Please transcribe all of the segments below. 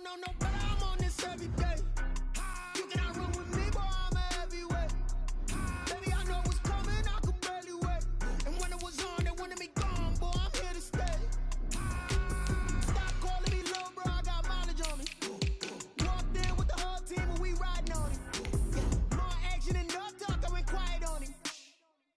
know no better, I'm on this every day. You cannot run with me, boy, I'm a heavyweight. Baby, I know what's coming, I could barely wait. And when it was on, they wanted me gone, boy, I'm here to stay. Stop calling me low, bro, I got mileage on me. Walked in with the whole team and we riding on him. More action and no talk, I went quiet on him.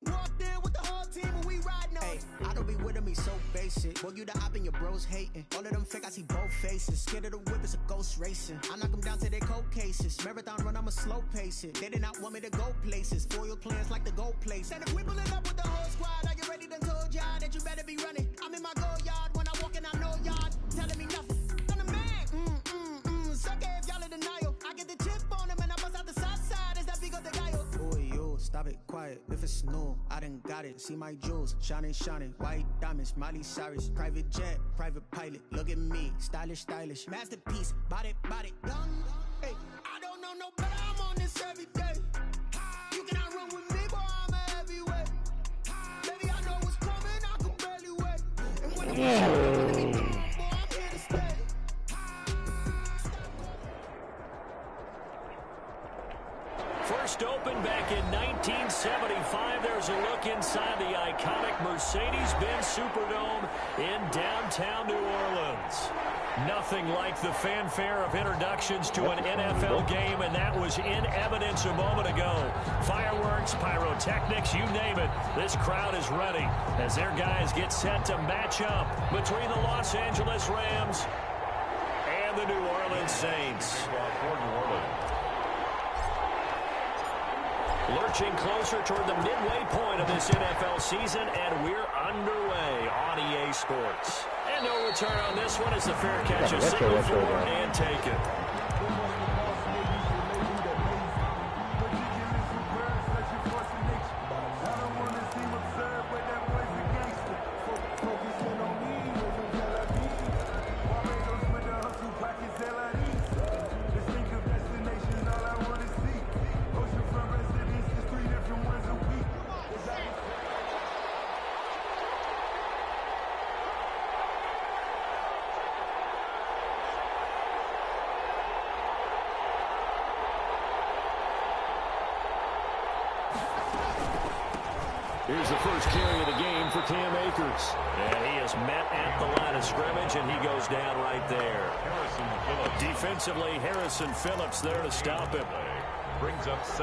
Walked in with the whole team and we riding on him. I don't be with me so basic. Boy, you the op and your bros hating. All of them fake, I see both faces. Scared of the whip, it's a ghost racing. I knock them down to their cold cases. Marathon run, I'ma slow pace it. They did not want me to go places. Foil plans like the gold place. And if we pulling up with the whole squad, are you ready? Done told y'all that you better be running. I'm in my go yard. When I walk in, I know y'all telling me nothing. I'm the man. Sucker if y'all in denial. I get the chip on him and I bust out the south side. Is that Vigo de Gallo? Boy, yo, stop it, quiet. If it's new, I done got it. See my jewels, shining. White diamonds, Miley Cyrus. Private jet, private pilot. Look at me, stylish. Masterpiece, body, done. Hey, I don't know no better, I'm on this every day. You cannot run with me, boy, I'm a heavyweight. Baby, I know what's coming, I could barely wait. And when I'm gonna be gone, boy, I'm here to stay. First opened back in 1975. There's a look inside the iconic Mercedes-Benz Superdome in downtown New Orleans. Nothing like the fanfare of introductions to an NFL game, and that was in evidence a moment ago. Fireworks, pyrotechnics, you name it. This crowd is ready as their guys get set to match up between the Los Angeles Rams and the New Orleans Saints. Lurching closer toward the midway point of this NFL season, and we're underway on EA Sports. And no return on this one as the fair catch is signaled for and taken. Here's the first carry of the game for Cam Akers. And he is met at the line of scrimmage, and he goes down right there. Defensively, Harrison Phillips there to stop him.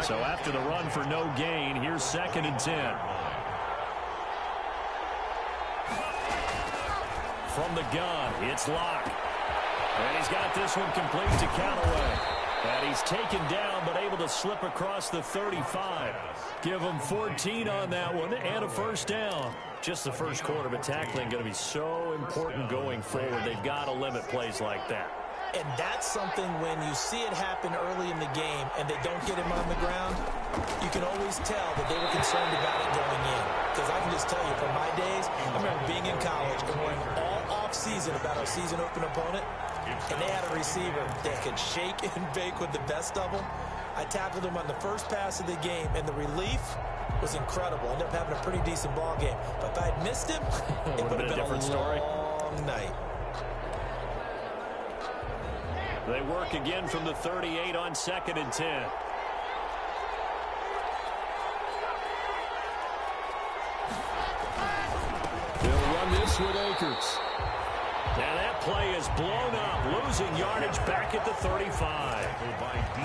So after the run for no gain, here's 2nd and 10. From the gun, it's Locke. And he's got this one complete to Callaway. And he's taken down, but able to slip across the 35. Give him 14 on that one and a first down. Just the first quarter, but tackling going to be so important going forward. They've got to limit plays like that. And that's something when you see it happen early in the game and they don't get him on the ground, you can always tell that they were concerned about it going in. Because I can just tell you, from my days, I remember being in college and worrying all off-season about our season open opponent, and they had a receiver that could shake and bake with the best of them. I tackled him on the first pass of the game, and the relief was incredible. Ended up having a pretty decent ball game. But if I had missed him, it would have been a long night. They work again from the 38 on 2nd and 10. They'll run this with Akers. And that play is blown up, losing yardage back at the 35.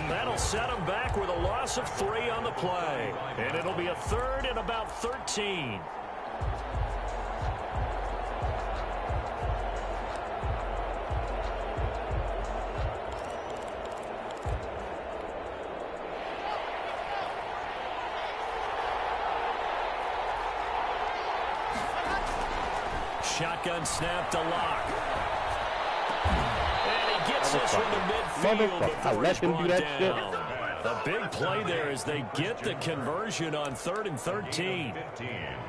That'll set him back with a loss of 3 on the play. And it'll be a 3rd and about 13. Shotgun snap to Locke. And he gets this from the midfield before he's brought down. A big play there as they get the conversion on 3rd and 13.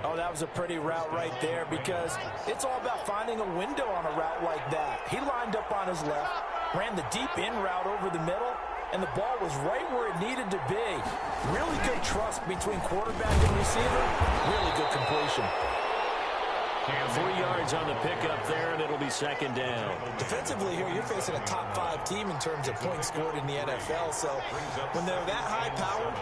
Oh, that was a pretty route right there, because it's all about finding a window on a route like that. He lined up on his left, ran the deep in route over the middle, and the ball was right where it needed to be. Really good trust between quarterback and receiver. Really good completion. 3 yards on the pickup there, and it'll be second down. Defensively here, you're facing a top-5 team in terms of points scored in the NFL. So when they're that high-powered,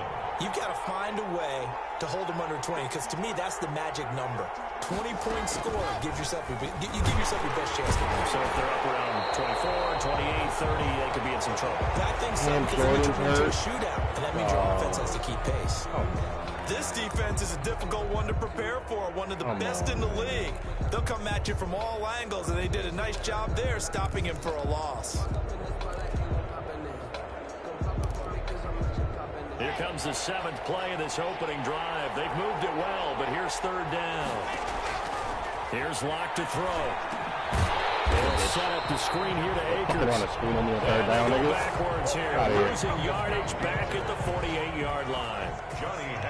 you've got to find a way to hold them under 20, because to me, that's the magic number. 20-point score gives yourself you give yourself your best chance to win. So if they're up around 24, 28, 30, they could be in some trouble. I think so, because then you turn into a shootout, and that means your offense has to keep pace. This defense is a difficult one to prepare for, one of the best in the league. They'll come at you from all angles, and they did a nice job there stopping him for a loss. Here comes the 7th play of this opening drive. They've moved it well, but here's third down. Here's Locke to throw. They'll set up the screen here to Akers. On a screen on the third down, Go backwards here. Losing yardage back at the 48-yard line.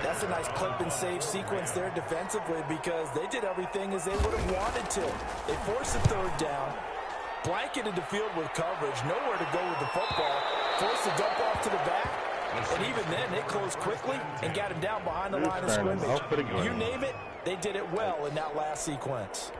That's a nice clip and save sequence there defensively, because they did everything as they would have wanted to. They forced the third down, blanketed the field with coverage, nowhere to go with the football, forced the dump off to the back, and even then they closed quickly and got him down behind the line of scrimmage. You name it, they did it well in that last sequence.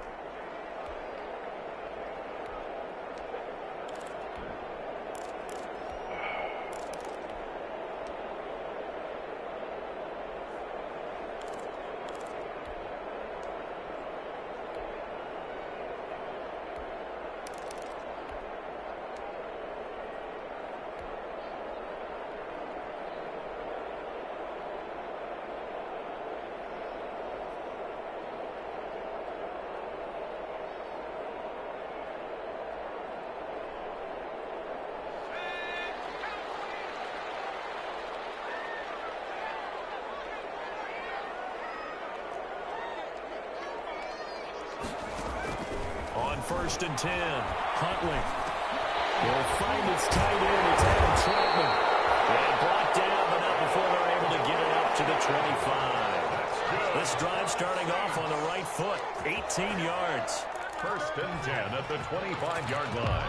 First and 10. Huntley will find its tight end. It's Adam Troutman. And brought down, but not before they're able to get it up to the 25. This drive starting off on the right foot. 18 yards. First and 10 at the 25-yard line.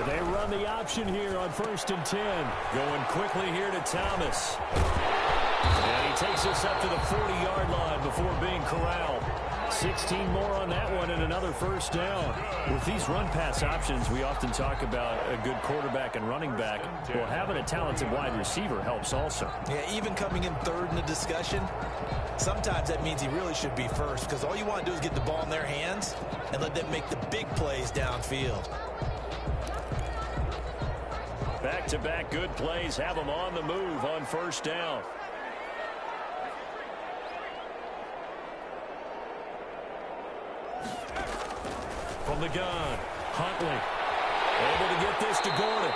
They run the option here on first and 10. Going quickly here to Thomas. And he takes us up to the 40-yard line before being corralled. 16 more on that one and another first down. With these run-pass options, we often talk about a good quarterback and running back. Well, having a talented wide receiver helps also. Yeah, even coming in third in the discussion, sometimes that means he really should be first, because all you want to do is get the ball in their hands and let them make the big plays downfield. Back-to-back good plays have them on the move on first down. From the gun, Huntley able to get this to Gordon.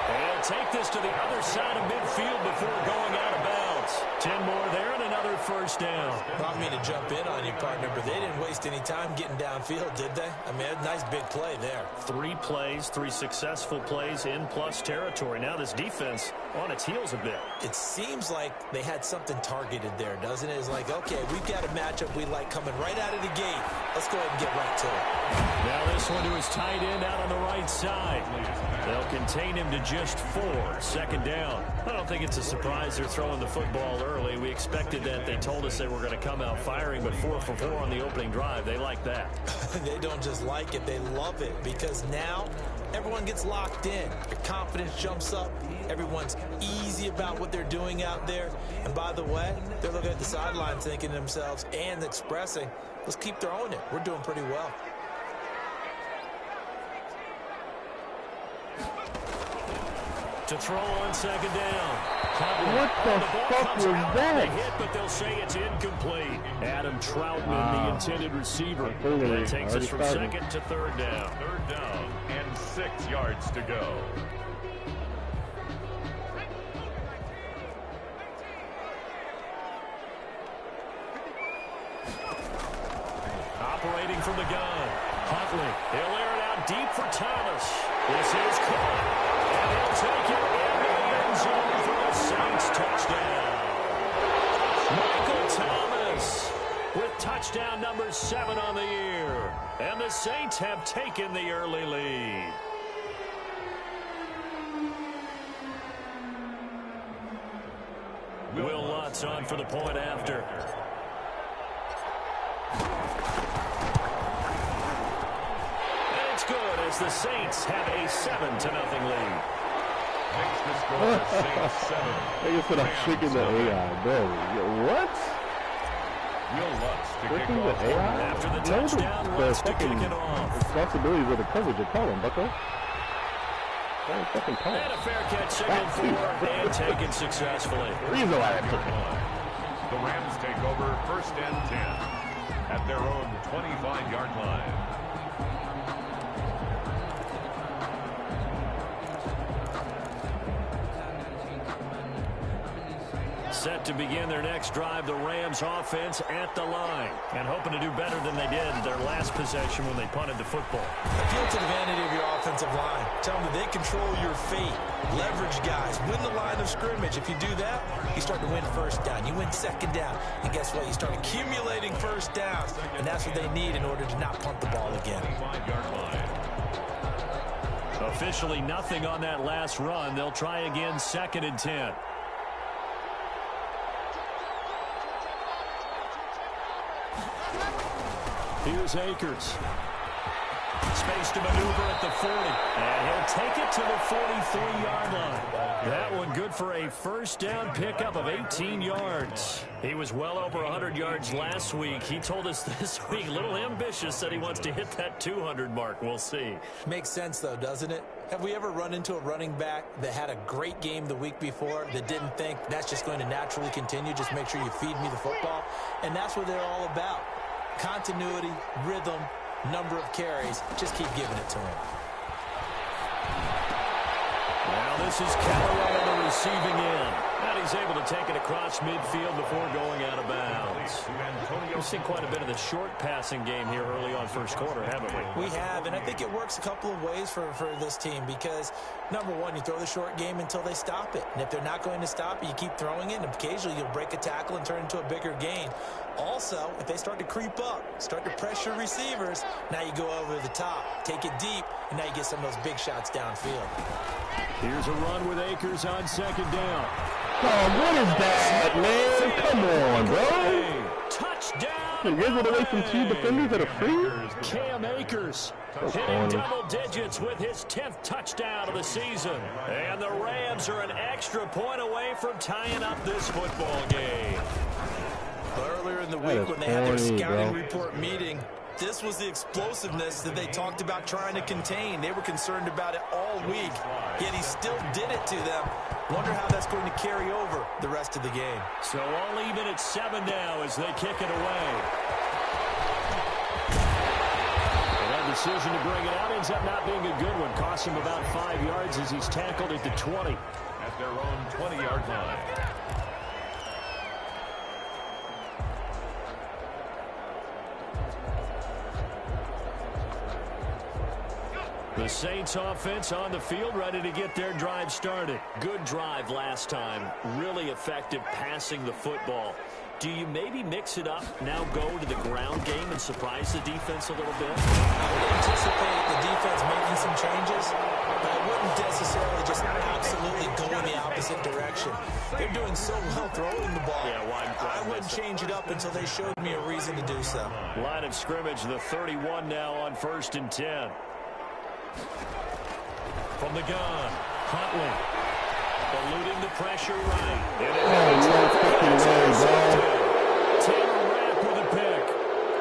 And take this to the other side of midfield before going out of bounds. 10 more there and another first down. I don't mean to jump in on you, partner, but they didn't waste any time getting downfield, did they? I mean, a nice big play there. 3 plays, 3 successful plays in plus territory. Now this defense on its heels a bit. It seems like they had something targeted there, doesn't it? It's like, okay, we've got a matchup we like coming right out of the gate. Let's go ahead and get right to it. Now this one to his tight end out on the right side. They'll contain him to just 4. Second down. I don't think it's a surprise they're throwing the football early. We expected that. They told us they were going to come out firing, but 4 for 4 on the opening drive. They like that. They don't just like it, they love it, because now everyone gets locked in. Your confidence jumps up. Everyone's easy about what they're doing out there. And by the way, they're looking at the sideline thinking to themselves and expressing, let's keep throwing it. We're doing pretty well. To throw on second down. What the fuck was that? They hit, but they'll say it's incomplete. Adam Troutman, the intended receiver. That takes us from second to third down. Third down and 6 yards to go. Operating from the gun. Huntley, he'll air it out deep for Thomas. This is caught, and he'll take it into the end zone for the Saints touchdown. Michael Thomas with touchdown number 7 on the year. And the Saints have taken the early lead. Will Lutz on for the point after. And it's good as the Saints have a 7-0 lead. Makes the score Saints 7. They just said I'm tricking the AI, bro. What? Will Lutz to kick Tricking the off. AI? After the No, touchdown, Lutz to kick it off. Responsibilities of the coverage are calling, bucko. Don't fucking call. And a fair catch signaled for and taken successfully. Reason why I took it. The Rams take over 1st and 10 at their own 25-yard line. Set to begin their next drive, the Rams offense at the line. And hoping to do better than they did their last possession when they punted the football. Appeal to the vanity of your offensive line. Tell them that they control your fate. Leverage guys. Win the line of scrimmage. If you do that, you start to win first down. You win second down. And guess what? You start accumulating first downs. And that's what they need in order to not punt the ball again. 25-yard line. Officially nothing on that last run. They'll try again 2nd and 10. Here's Akers. Space to maneuver at the 40. And he'll take it to the 43-yard line. That one good for a first down pickup of 18 yards. He was well over 100 yards last week. He told us this week, a little ambitious, that he wants to hit that 200 mark. We'll see. Makes sense, though, doesn't it? Have we ever run into a running back that had a great game the week before that didn't think that's just going to naturally continue? Just make sure you feed me the football. And that's what they're all about. Continuity, rhythm, number of carries. Just keep giving it to him. Now this is Callaway on the receiving end. And he's able to take it across midfield before going out of bounds. We've seen quite a bit of the short passing game here early on first quarter, haven't we? We have, and I think it works a couple of ways for this team because, number one, you throw the short game until they stop it. And if they're not going to stop it, you keep throwing it, and occasionally you'll break a tackle and turn it into a bigger gain. Also, if they start to creep up, start to pressure receivers, now you go over the top, take it deep, and now you get some of those big shots downfield. Here's a run with Akers on 2nd down. Oh, what is that, man? Come on, bro. Touchdown! You can wiggle away from 2 defenders that are free? Cam Akers hitting corny. double digits with his 10th touchdown of the season. And the Rams are an extra point away from tying up this football game. Earlier in the week when they had their scouting report meeting, this was the explosiveness that they talked about trying to contain. They were concerned about it all week, yet he still did it to them. Wonder how that's going to carry over the rest of the game. So all even at 7 now as they kick it away. And that decision to bring it out ends up not being a good one. Costs him about 5 yards as he's tackled at the 20. At their own 20-yard line. The Saints offense on the field, ready to get their drive started. Good drive last time. Really effective passing the football. Do you maybe mix it up, now go to the ground game and surprise the defense a little bit? I would anticipate the defense making some changes, but I wouldn't necessarily just absolutely go in the opposite direction. They're doing so well throwing the ball. Yeah, I wouldn't change it up until they showed me a reason to do so. Line of scrimmage, the 31 now on 1st and 10. From the gun, Huntley. Eluding the pressure right. Taylor Rapp with a pick.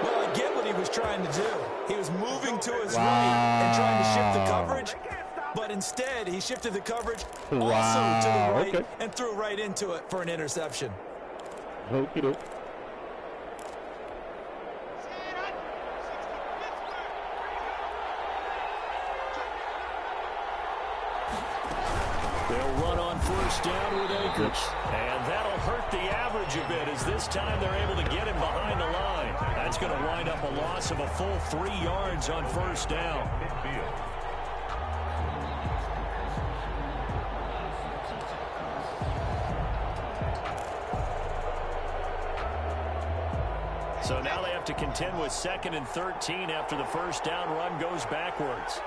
Well, I get what he was trying to do. He was moving to his right and trying to shift the coverage, but instead he shifted the coverage also to the right and threw right into it for an interception. Okey-doke. They'll run on 1st down with Akers. And that'll hurt the average a bit as this time they're able to get him behind the line. That's going to wind wind up a loss of a full 3 yards on first down. Midfield. So now they have to contend with 2nd and 13 after the first down run goes backwards.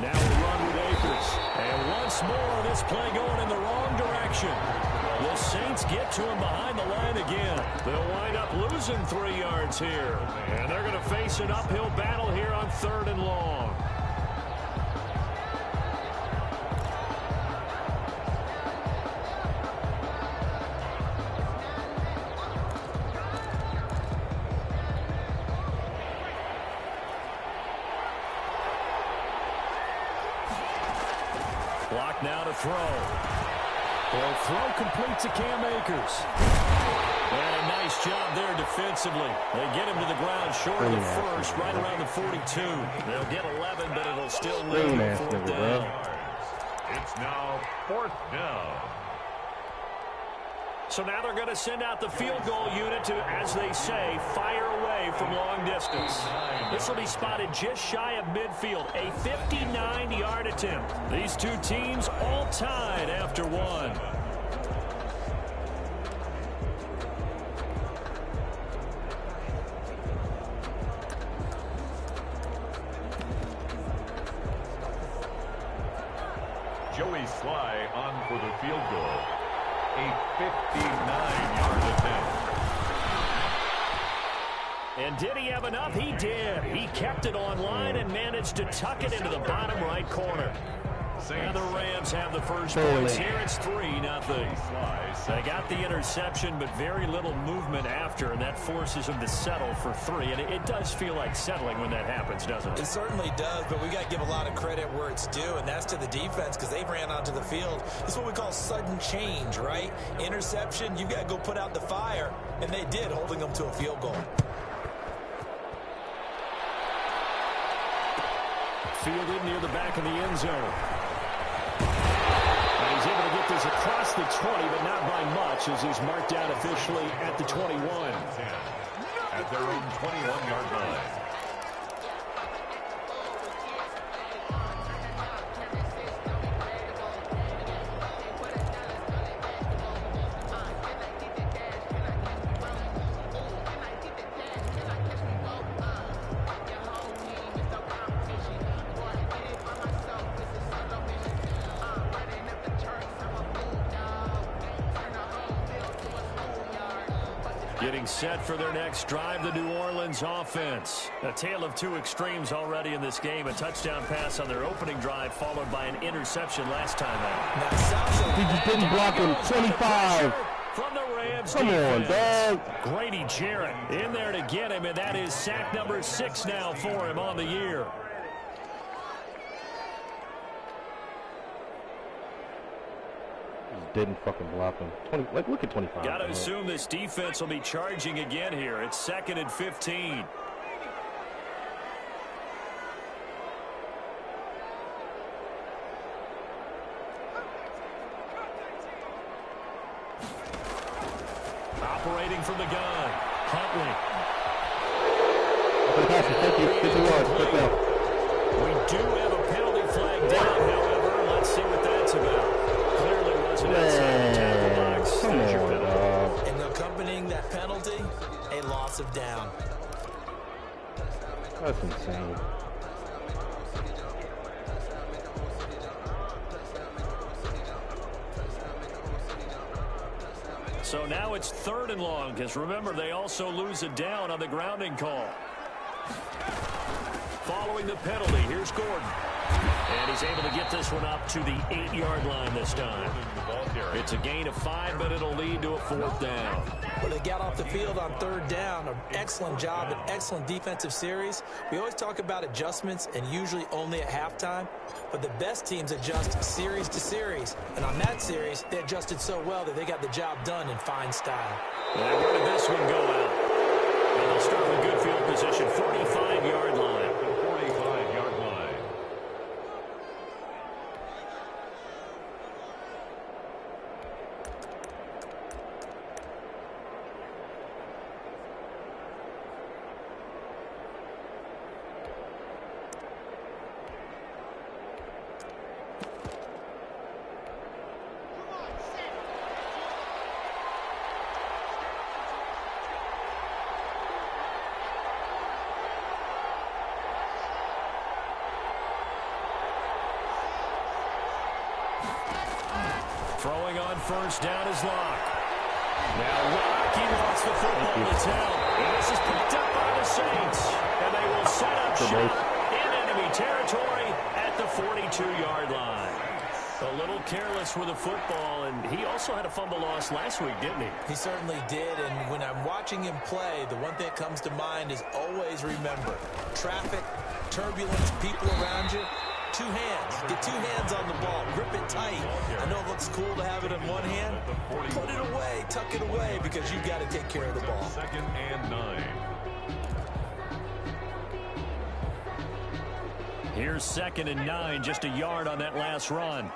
Now we run with Akers. And once more, this play going in the wrong direction. The Saints get to him behind the line again. They'll wind up losing 3 yards here. And they're going to face an uphill battle here on 3rd and long. Block now to throw. They'll throw complete to Cam Akers. And a nice job there defensively. They get him to the ground short of the first, right around the 42. They'll get 11, but it'll still leave 4th down. It's now 4th down. So now they're going to send out the field goal unit to, as they say, fire away from long distance. This will be spotted just shy of midfield, a 59-yard attempt. These two teams all tied after one. Joey Sly on for the field goal. A 59-yard attempt. And did he have enough? He did. He kept it online and managed to tuck it into the bottom right corner. And the Rams have the first points here. It's 3-0. They got the interception, but very little movement after, and that forces them to settle for 3. And it does feel like settling when that happens, doesn't it? It certainly does, but we got to give a lot of credit where it's due, and that's to the defense because they ran onto the field. It's what we call sudden change, right? Interception, you got to go put out the fire, and they did, holding them to a field goal. Fielded near the back of the end zone. And he's able to get this across the 20, but not by much, as he's marked down officially at the 21. At their own 21-yard line. Getting set for their next drive, the New Orleans offense. A tale of two extremes already in this game. A touchdown pass on their opening drive, followed by an interception last time out. He just didn't block him. 25. From the Rams. Come on, dog. Grady Jarrett in there to get him, and that is sack number 6 now for him on the year. Didn't fucking block him. 20, like, look at 25. Got to assume this defense will be charging again here. It's 2nd and 15. Operating from the gun, Huntley. Thank you. 50 yards. Quick now. We do have a penalty flag down, however. Let's see what that's about. Clearly wasn't outside the tackle box. There's your penalty. And accompanying that penalty, a loss of down. That's insane. So now it's 3rd and long, because remember, they also lose a down on the grounding call. Following the penalty, here's Gordon. And he's able to get this one up to the 8-yard line this time. It's a gain of 5, but it'll lead to a 4th down. Well, they got off the field on 3rd down. An excellent job, an excellent defensive series. We always talk about adjustments, and usually only at halftime. But the best teams adjust series to series. And on that series, they adjusted so well that they got the job done in fine style. And where did this one go out? And they'll start with good field position, 45-yard line. The 45-yard line. on first down is Locke. Now Locke, he wants the football to tell. And this is picked up by the Saints. And they will set up shop in enemy territory at the 42-yard line. A little careless with the football, and he also had a fumble loss last week, didn't he? He certainly did, and when I'm watching him play, the one thing that comes to mind is always remember, traffic, turbulence, people around you, two hands. Get two hands on the ball. Grip it tight. I know it looks cool to have it in one hand. Put it away. Tuck it away because you've got to take care of the ball. 2nd and 9. Here's 2nd and 9, just a yard on that last run.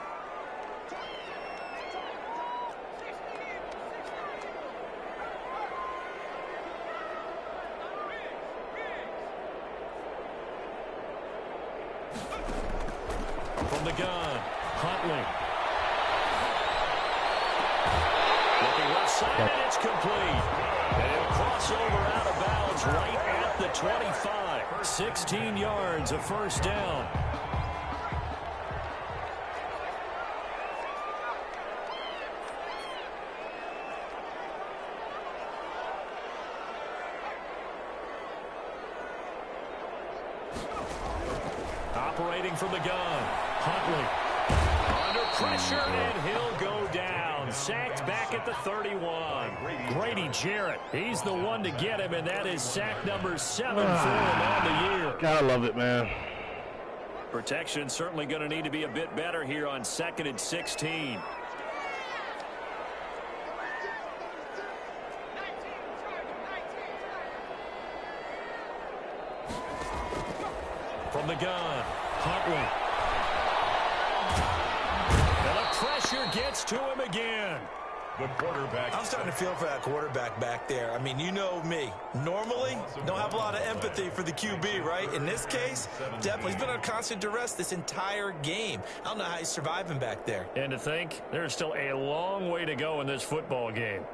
From the gun, Huntley. Looking left side, and it's complete. And it'll cross over out of bounds right at the 25. 16 yards, a first down. Operating from the gun, Huntley. Under pressure, and he'll go down. Sacked back at the 31. Grady Jarrett, he's the one to get him, and that is sack number 7 for him on the year. Gotta love it, man. Protection certainly going to need to be a bit better here on 2nd and 16. From the gun, Huntley. And the pressure gets to him again. The quarterback. I'm starting to feel for that quarterback back there. I mean, you know me. Normally, don't have a lot of empathy for the QB, right? In this case, definitely. He's been under constant duress this entire game. I don't know how he's surviving back there. And to think, there's still a long way to go in this football game.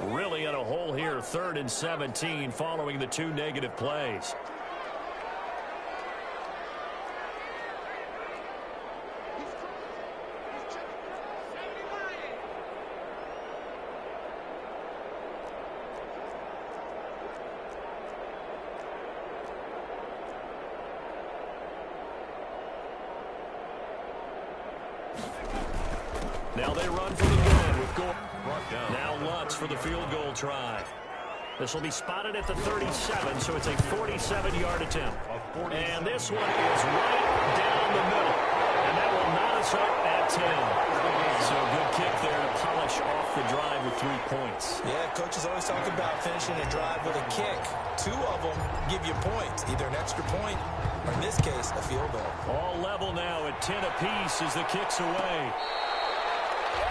Really in a hole here, 3rd and 17 following the 2 negative plays. Now they run for the gun with Gore. Now Lutz for the field goal try. This will be spotted at the 37, so it's a 47-yard attempt. And this one is right down the middle. And that will knot us up at 10. So a good kick there to polish off the drive with 3 points. Yeah, coaches always talk about finishing a drive with a kick. 2 of them give you points, either an extra point or, in this case, a field goal. All level now at 10 apiece as the kick's away.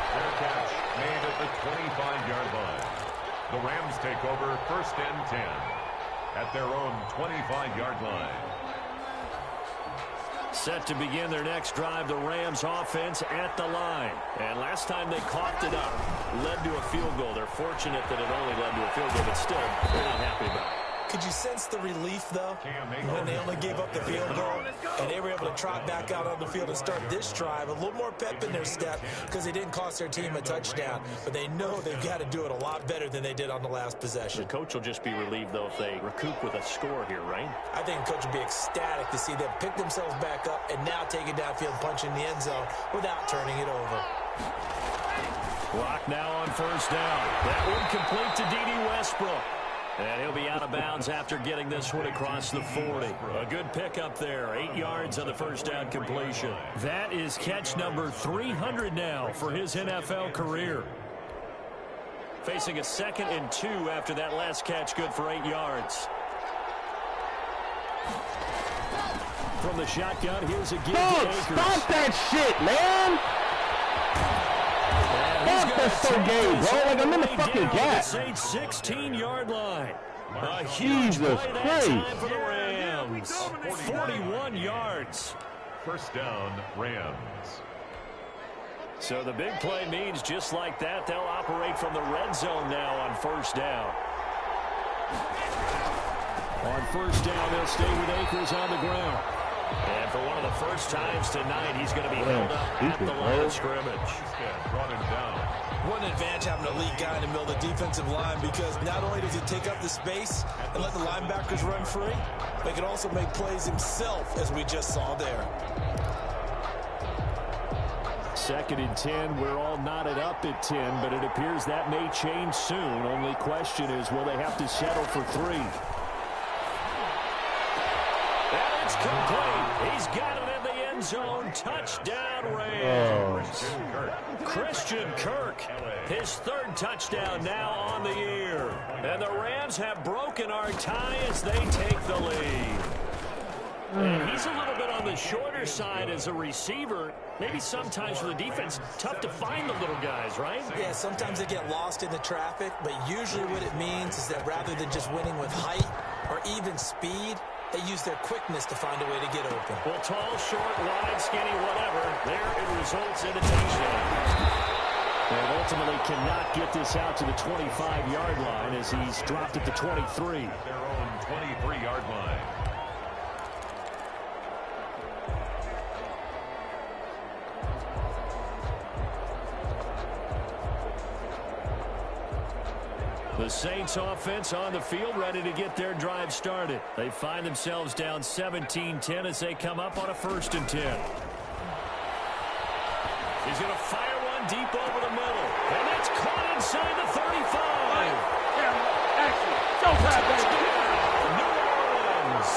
Their catch made at the 25-yard line. The Rams take over 1st and 10 at their own 25-yard line. Set to begin their next drive, the Rams offense at the line. And last time they coughed it up, led to a field goal. They're fortunate that it only led to a field goal, but still, they're not happy about it. Could you sense the relief, though, when they only gave up the field goal and they were able to trot back out on the field and start this drive? A little more pep in their step because they didn't cost their team a touchdown, but they know they've got to do it a lot better than they did on the last possession. The coach will just be relieved, though, if they recoup with a score here, right? I think the coach will be ecstatic to see them pick themselves back up and now take it downfield, punch in the end zone without turning it over. Clock now on first down. That one complete to D.D. Westbrook. And he'll be out of bounds after getting this one across the 40. A good pickup there. 8 yards on the first down completion. That is catch number 300 now for his NFL career. Facing a 2nd and 2 after that last catch, good for 8 yards. From the shotgun, here's a give to Akers. Stop that shit, man! Fuck, that's so gay, bro. Like, I'm in the fucking gap. 16-yard line. A huge play that time for the Rams. 41 yards. First down, Rams. So the big play means just like that, they'll operate from the red zone now on first down. On first down, they'll stay with Akers on the ground. And for one of the first times tonight, he's going to be held up at the line of scrimmage. Brought him down. What an advantage having an elite guy in the middle of the defensive line, because not only does he take up the space and let the linebackers run free, but he can also make plays himself, as we just saw there. 2nd and 10. We're all knotted up at 10, but it appears that may change soon. Only question is, will they have to settle for 3? And it's complete. He's got it in the end zone. Touchdown, Rams. Christian Kirk, his 3rd touchdown now on the year. And the Rams have broken our tie as they take the lead. And he's a little bit on the shorter side as a receiver. Maybe sometimes for the defense, tough to find the little guys, right? Yeah, sometimes they get lost in the traffic, but usually what it means is that rather than just winning with height or even speed, they use their quickness to find a way to get open. Well, tall, short, wide, skinny, whatever, there it results in a touchdown. And ultimately cannot get this out to the 25-yard line as he's dropped at the 23. Their own 23-yard line. The Saints offense on the field, ready to get their drive started. They find themselves down 17-10 as they come up on a 1st and 10. He's going to fire one deep over the middle. And that's caught inside the 35. New Orleans.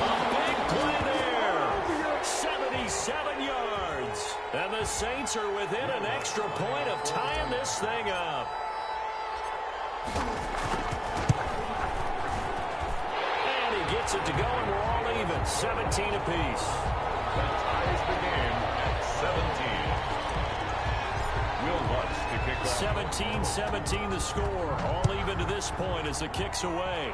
A big play there. 77 yards. And the Saints are within an extra point of tying this thing up. And he gets it to go, and we're all even. 17 apiece. That ties the game at 17. Will Lutz to kick off. 17-17 the score. All even to this point as the kick's away.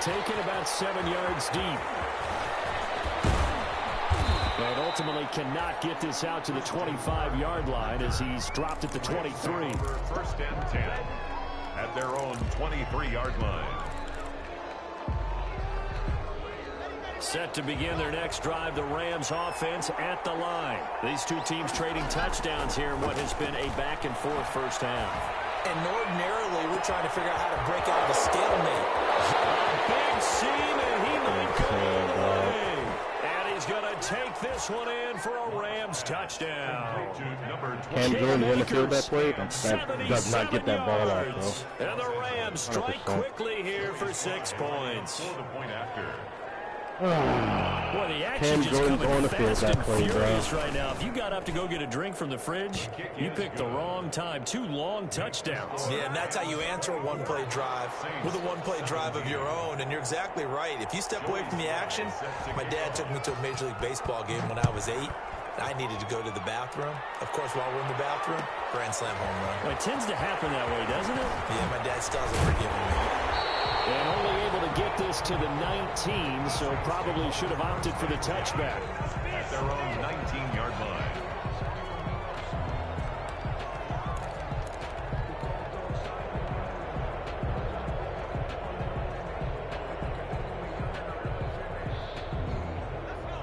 Taken about 7 yards deep. And ultimately cannot get this out to the 25-yard line as he's dropped at the 23. 1st and 10 at their own 23-yard line. Set to begin their next drive, the Rams offense at the line. These two teams trading touchdowns here in what has been a back-and-forth first half. And ordinarily, we're trying to figure out how to break out of the stalemate. Big seam, and he might go all the way. And he's going to take this one in for a Rams touchdown. Cam Jordan in the field that play, that does not get that ball out, bro. And the Rams strike 100%. Quickly here for 6 points. Boy, the action just coming fast and furious right now. If you got up to go get a drink from the fridge, you picked the wrong time. 2 long touchdowns. Yeah, and that's how you answer a one-play drive with a one-play drive of your own. And you're exactly right. If you step away from the action, my dad took me to a Major League Baseball game when I was 8. I needed to go to the bathroom. Of course, while we're in the bathroom, grand slam home run. Well, it tends to happen that way, doesn't it? Yeah, my dad still hasn't forgiven me. And only able to get this to the 19, so probably should have opted for the touchback. At their own 19-yard line.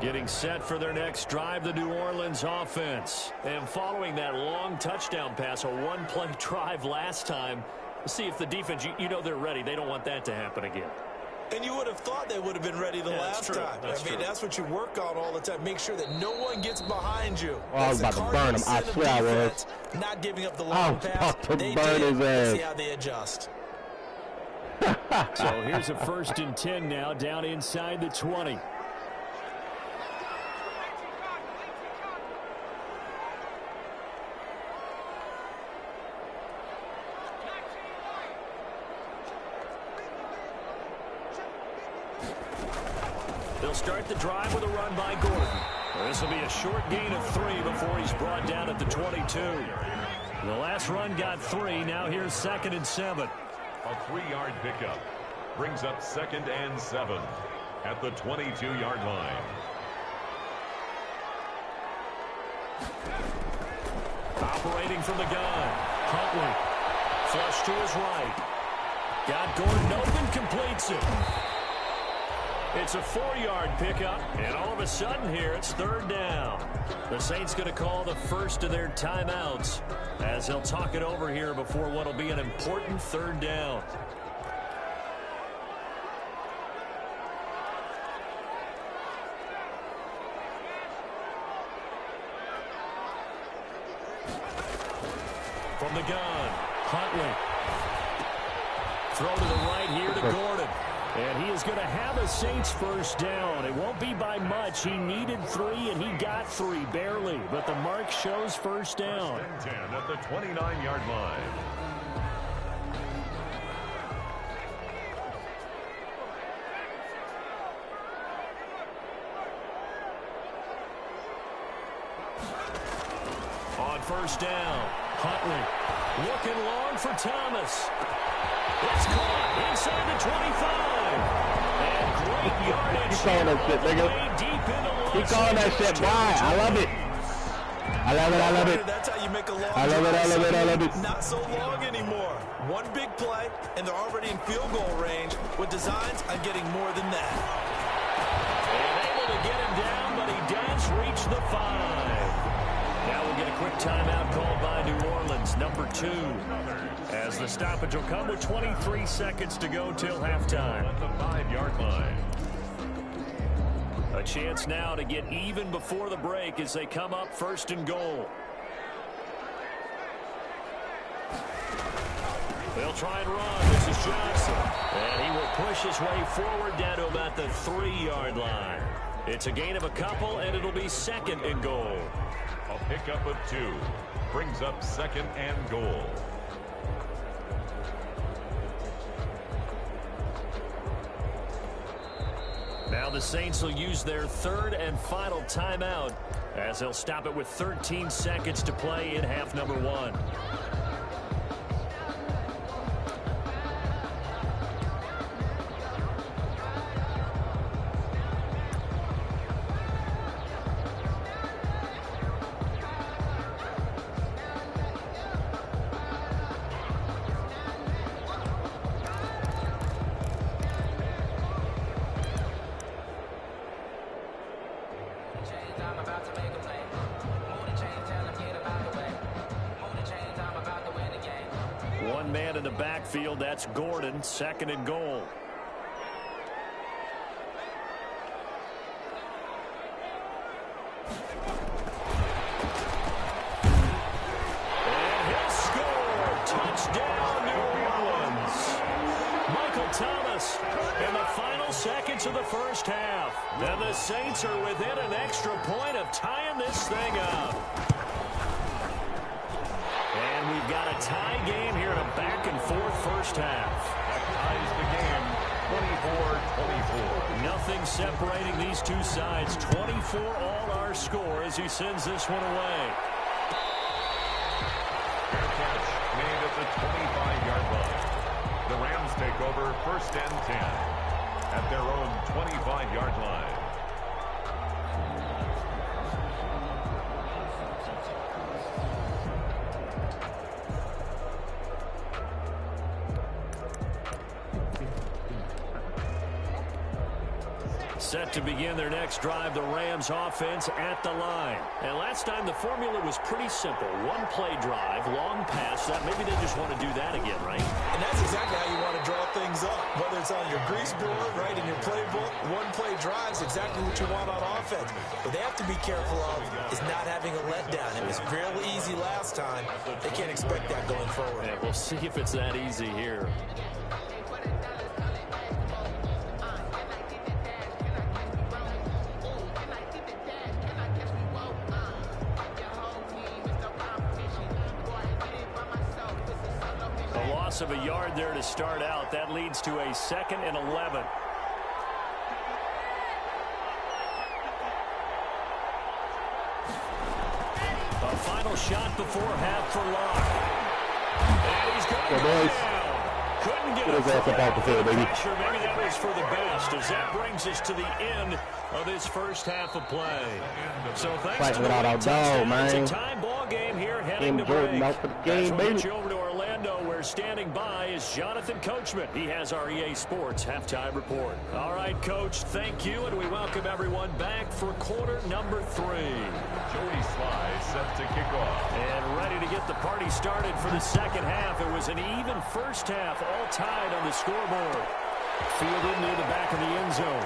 Getting set for their next drive, the New Orleans offense. And following that long touchdown pass, a one-play drive last time, see if the defense, you know they're ready. They don't want that to happen again. And you would have thought they would have been ready the last time. That's what you work on all the time. Make sure that no one gets behind you. Oh, I was about to burn him. I swear I was. Not giving up the long pass. They did. Let's see how they adjust. So here's a 1st and 10 now, down inside the 20. They'll start the drive with a run by Gordon. This will be a short gain of 3 before he's brought down at the 22. The last run got 3. Now here's 2nd and 7. A 3-yard pickup brings up 2nd and 7 at the 22-yard line. Operating from the gun. Huntley. Flush to his right. Got Gordon open, completes it. It's a 4-yard pickup, and all of a sudden here it's third down. The Saints going to call the first of their timeouts as they'll talk it over here before what will be an important third down. From the gun, Huntley. Throw to the right here to Gordon. And he is going to have a Saints first down. It won't be by much. He needed 3, and he got 3, barely. But the mark shows first down. 10 at the 29-yard line. On first down, Huntley looking long for Thomas. It's caught inside the 25. And great yardage. Keep calling that shit, nigga. Keep calling that shit. Why? I love it. I love it. I love it. That's how you make a long I love it. I love it. I love it. Not so long anymore. One big play, and they're already in field goal range with designs on getting more than that. And able to get him down, but he does reach the 5. Now we'll get a quick timeout called by New Orleans, number 2. As the stoppage will come with 23 seconds to go till halftime. At the 5-yard line. A chance now to get even before the break as they come up first and goal. They'll try and run. This is Johnson. And he will push his way forward down to about the 3-yard line. It's a gain of a couple, and it'll be second and goal. A pickup of 2. Brings up second and goal. Now the Saints will use their third and final timeout as they'll stop it with 13 seconds to play in half number 1. One man in the backfield, that's Gordon, second and goal. And he'll score. Touchdown, New Orleans. Michael Thomas in the final seconds of the first half. And the Saints are within an extra point of tying this thing up. And we've got a tie game here in a back-and-forth first half. That ties the game 24-24. Nothing separating these two sides. 24 all our score as he sends this one away. Fair catch made at the 25-yard line. The Rams take over first and 10 at their own 25-yard line. Set to begin their next drive, the Rams offense at the line. And last time the formula was pretty simple. One play drive, long pass. That maybe they just want to do that again, right? And that's exactly how you want to draw things up. Whether it's on your grease board, right, in your playbook, one play drive is exactly what you want on offense. What they have to be careful of is not having a letdown. It was real easy last time. They can't expect that going forward. Yeah, we'll see if it's that easy here. Of a yard there to start out. That leads to a 2nd and 11. A final shot before half for Locke. And he's going to go down. Couldn't get it. Maybe that was for the best as that brings us to the end of this first half of play. So thanks to the touchdown, it's a tie ball game here heading to break. Out for the game, We'll get you over to Orlando where standing by is Jonathan Coachman. He has our EA Sports halftime report. All right, Coach, thank you, and we welcome everyone back for quarter number 3. Joey Sly set to kick off. And ready to get the party started for the second half. It was an even first half, all tied on the scoreboard. Fielded near the back of the end zone.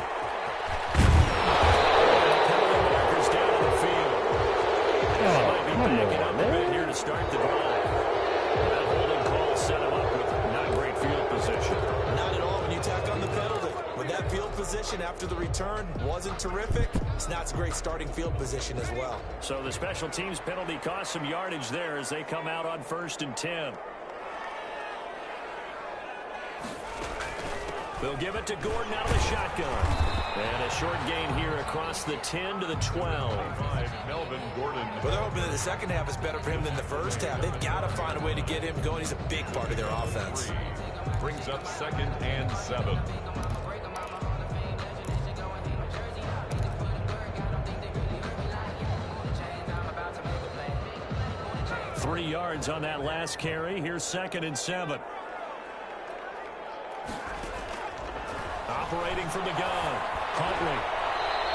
Penalty markers down on the field. Might be backing up a bit here to start the drive. That holding call set him up with not great field position. Not at all when you tack on the penalty. With that field position after the return wasn't terrific, it's not a great starting field position as well. So the special teams penalty cost some yardage there as they come out on 1st and 10. They'll give it to Gordon out of the shotgun. And a short gain here across the 10 to the 12. Melvin Gordon. Well, they're hoping that the second half is better for him than the first half. They've got to find a way to get him going. He's a big part of their offense. Brings up 2nd and 7. Three yards on that last carry. Here's 2nd and 7. Operating from the gun. Huntley.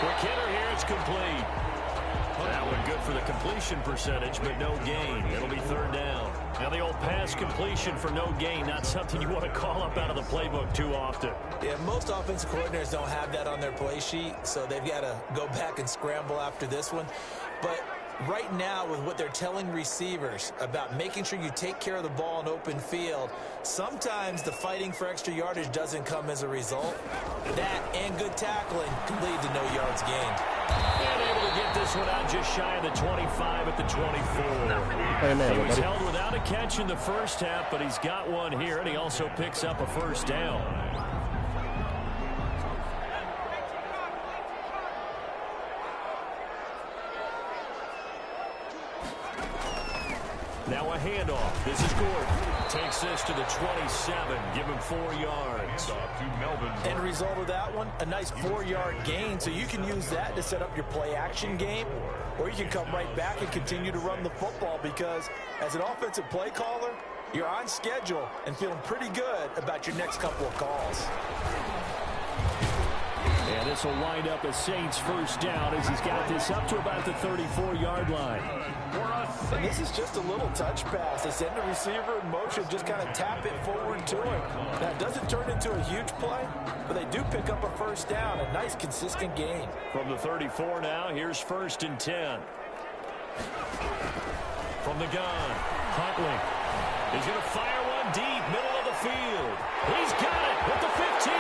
Quick hitter here. It's complete. That one good for the completion percentage, but no gain. It'll be 3rd down. Now the old pass completion for no gain, not something you want to call up out of the playbook too often. Yeah, most offensive coordinators don't have that on their play sheet, so they've got to go back and scramble after this one. But right now, with what they're telling receivers about making sure you take care of the ball in open field, sometimes the fighting for extra yardage doesn't come as a result. That and good tackling can lead to no yards gained. And able to get this one out just shy of the 25 at the 24. He was held without a catch in the first half, but he's got one here, and he also picks up a 1st down. Now a handoff. This is Gordon. Takes this to the 27. Give him 4 yards. Handoff to Melvin. End result of that one, a nice 4-yard gain. So you can use that to set up your play-action game, or you can come right back and continue to run the football because as an offensive play caller, you're on schedule and feeling pretty good about your next couple of calls. And this will wind up a Saints 1st down as he's got this up to about the 34-yard line. And this is just a little touch pass. They send the receiver in motion, just kind of tap it forward to him. Now, it doesn't turn into a huge play, but they do pick up a 1st down, a nice, consistent gain. From the 34 now, here's 1st and 10. From the gun, Huntley. He's going to fire one deep, middle of the field. He's got it at the 15.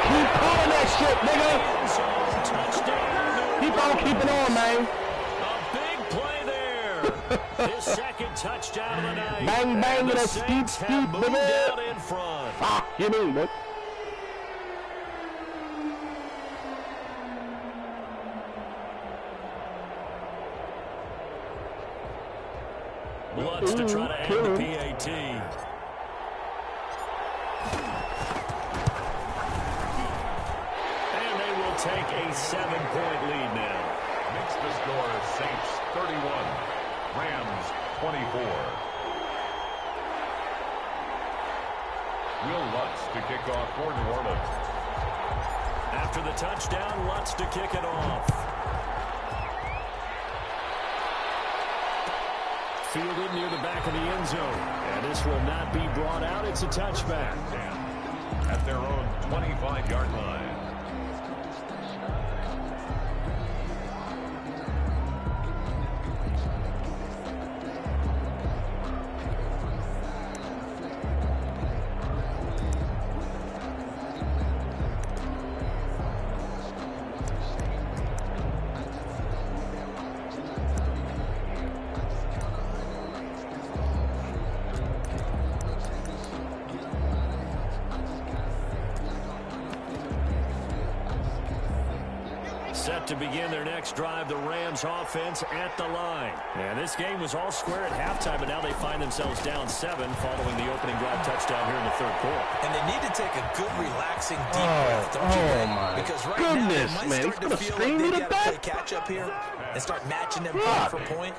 Keep calling that shit, nigga. Touchdown. Keep on keeping on, man. A big play there. His 2nd touchdown of the night. Bang, bang, with a steep, moved nigga. out in front. Ah, you mean, but. Lutz to try to end the PAT. And they will take a 7-point lead now. Makes the score Saints 31, Rams 24. Will Lutz to kick off for New Orleans. After the touchdown, Lutz to kick it off. Fielded near the back of the end zone. And this will not be brought out. It's a touchback. At their own 25-yard line. Set to begin their next drive, the Rams offense at the line. And this game was all square at halftime, but now they find themselves down 7 following the opening drive touchdown here in the third quarter. And they need to take a good, relaxing, deep breath, don't you think? My because right goodness, now, they man. might start to feel like they got to play catch-up here and start matching them point for point.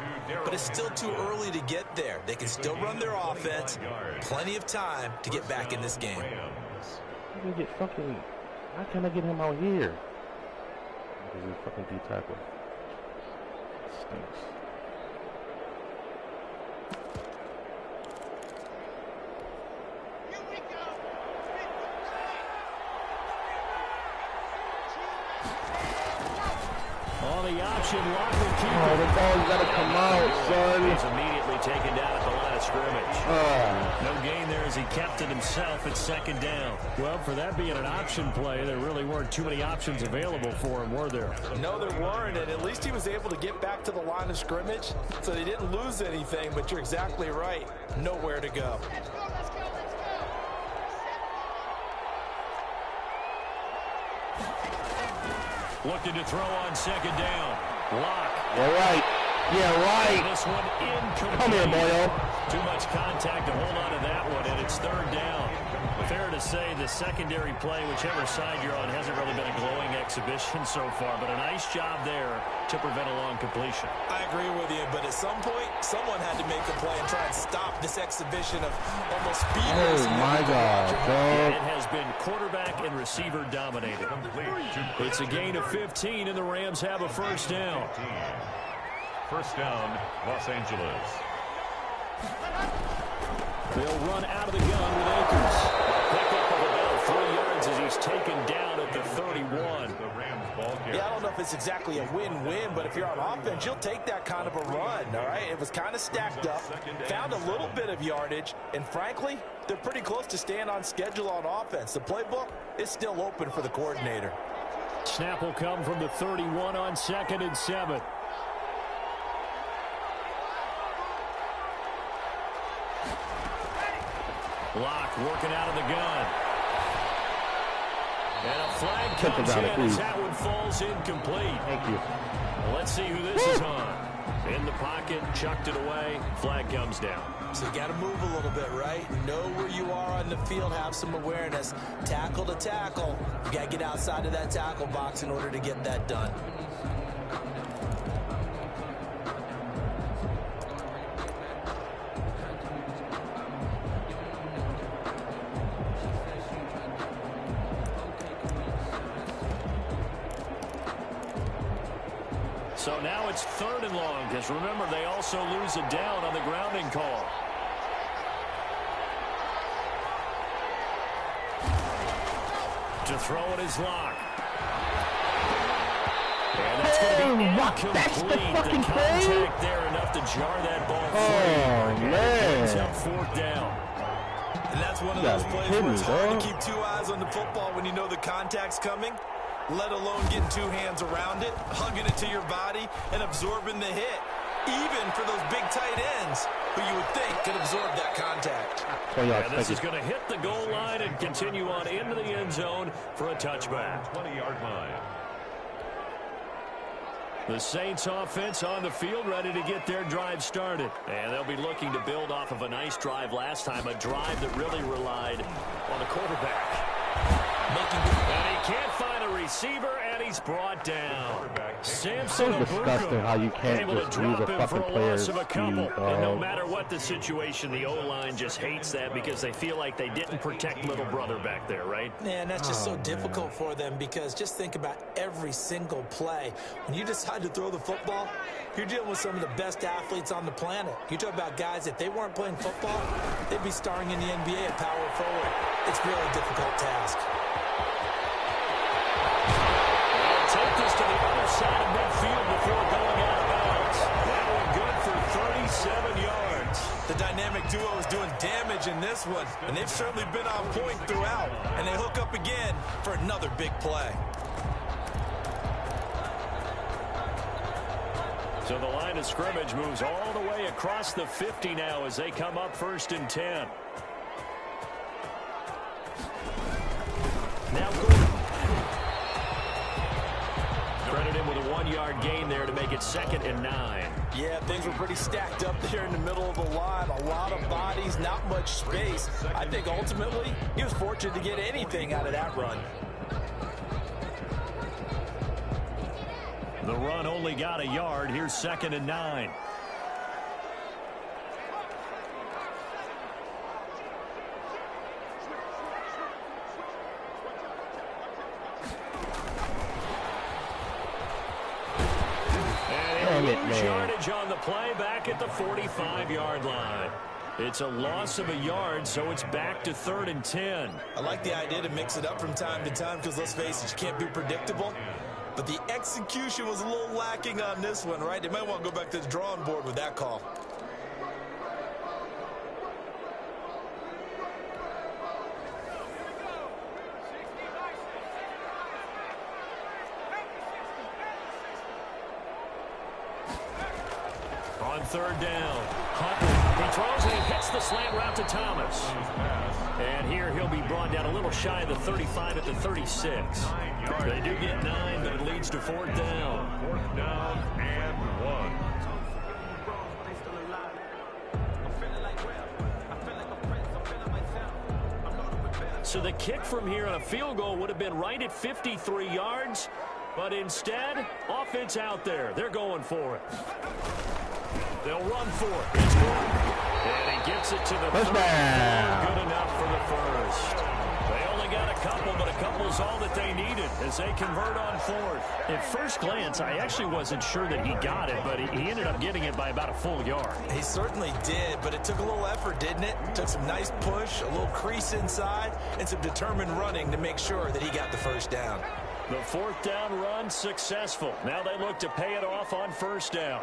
But it's still too early to get there. They can still run their offense. Plenty of time to get back in this game. How can I get him out here? He's a fucking D tackle. Stinks. On the option, Lock will keep it. The ball's got to come out, son. He's immediately taken down at the line of scrimmage. No gain there as he kept it himself at second down. Well, for that being an option play, there really weren't too many options available for him, were there? No, there weren't, and at least he was able to get back to the line of scrimmage, so they didn't lose anything, but you're exactly right. Nowhere to go. Looking to throw on second down. Lock. You're right. Yeah, right. This one incomplete. Come here, boyo. Too much contact to hold on to that one, and it's third down. Fair to say the secondary play, whichever side you're on, hasn't really been a glowing exhibition so far, but a nice job there to prevent a long completion. I agree with you, but at some point, someone had to make a play and try and stop this exhibition of almost speed racing. Oh, my God. Yeah, it has been quarterback and receiver dominated. It's a gain of 15, and the Rams have a first down. First down, Los Angeles. They'll run out of the gun with Akers. Pickup of about 3 yards as he's taken down at the 31. Yeah, I don't know if it's exactly a win-win, but if you're on offense, you'll take that kind of a run, all right? It was kind of stacked up, found a little bit of yardage, and frankly, they're pretty close to staying on schedule on offense. The playbook is still open for the coordinator. Snap will come from the 31 on 2nd and 7. Lock working out of the gun. And a flag comes in as that one falls incomplete. Thank you. Let's see who this is on. In the pocket, chucked it away. Flag comes down. So you got to move a little bit, right? Know where you are on the field, have some awareness. Tackle to tackle. You got to get outside of that tackle box in order to get that done. So now it's 3rd and long, because remember, they also lose a down on the grounding call. To throw it is Lock. And that's going to be incomplete. That's the fucking contact there enough to jar that ball free. Oh, man. It's up 4th down. And that's one of those plays where it's hard to keep 2 eyes on the football when you know the contact's coming, let alone getting 2 hands around it, hugging it to your body, and absorbing the hit. Even for those big tight ends who you would think could absorb that contact. And this is going to hit the goal line and continue on into the end zone for a touchback. 20-yard line. The Saints offense on the field ready to get their drive started. And they'll be looking to build off of a nice drive last time, a drive that really relied on the quarterback. And he can't find a receiver, and he's brought down. Samson so disgusting how you can't just use a fucking player's speed. And no matter what the situation, the O-line just hates that because they feel like they didn't protect little brother back there, right? Man, that's just so difficult for them because just think about every single play. When you decide to throw the football, you're dealing with some of the best athletes on the planet. You talk about guys, if they weren't playing football, they'd be starring in the NBA at power forward. It's really a difficult task. Take this to the other side of midfield before going out of bounds. That one good for 37 yards. The dynamic duo is doing damage in this one, and they've certainly been on point throughout. And they hook up again for another big play. So the line of scrimmage moves all the way across the 50 now as they come up 1st and 10. Now Credit him 1-yard gain there to make it 2nd and 9. Yeah, things were pretty stacked up there in the middle of the line. A lot of bodies, not much space. I think ultimately he was fortunate to get anything out of that run. The run only got a yard. Here's 2nd and 9. Yardage on the play back at the 45-yard line. It's a loss of a yard, so it's back to 3rd and 10. I like the idea to mix it up from time to time because, let's face it, you can't be predictable. But the execution was a little lacking on this one, right? They might want to go back to the drawing board with that call. On 3rd down, Huntley, he throws and he hits the slant route to Thomas. And here he'll be brought down a little shy of the 35 at the 36. They do get 9, but it leads to 4th down. 4th down and 1. So the kick from here on a field goal would have been right at 53 yards, but instead, offense out there. They're going for it. They'll run for it. It's good. And he gets it to the first down. Good enough for the first. They only got a couple, but a couple's all that they needed as they convert on 4th. At first glance, I actually wasn't sure that he got it, but he ended up getting it by about a full yard. He certainly did, but it took a little effort, didn't it? Took some nice push, a little crease inside, and some determined running to make sure that he got the first down. The 4th down run successful. Now they look to pay it off on 1st down.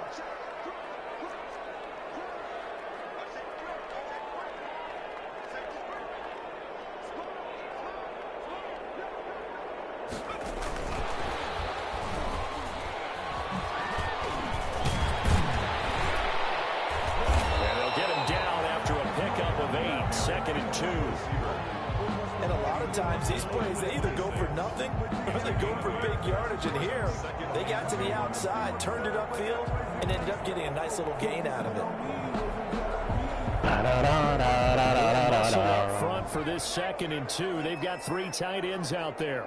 And they'll get him down after a pickup of 8, 2nd and 2. And a lot of times these plays, they either go for nothing or they go for big yardage. And here, they got to the outside, turned it upfield, and ended up getting a nice little gain out of it. Muscle up front for this 2nd and 2. They've got 3 tight ends out there.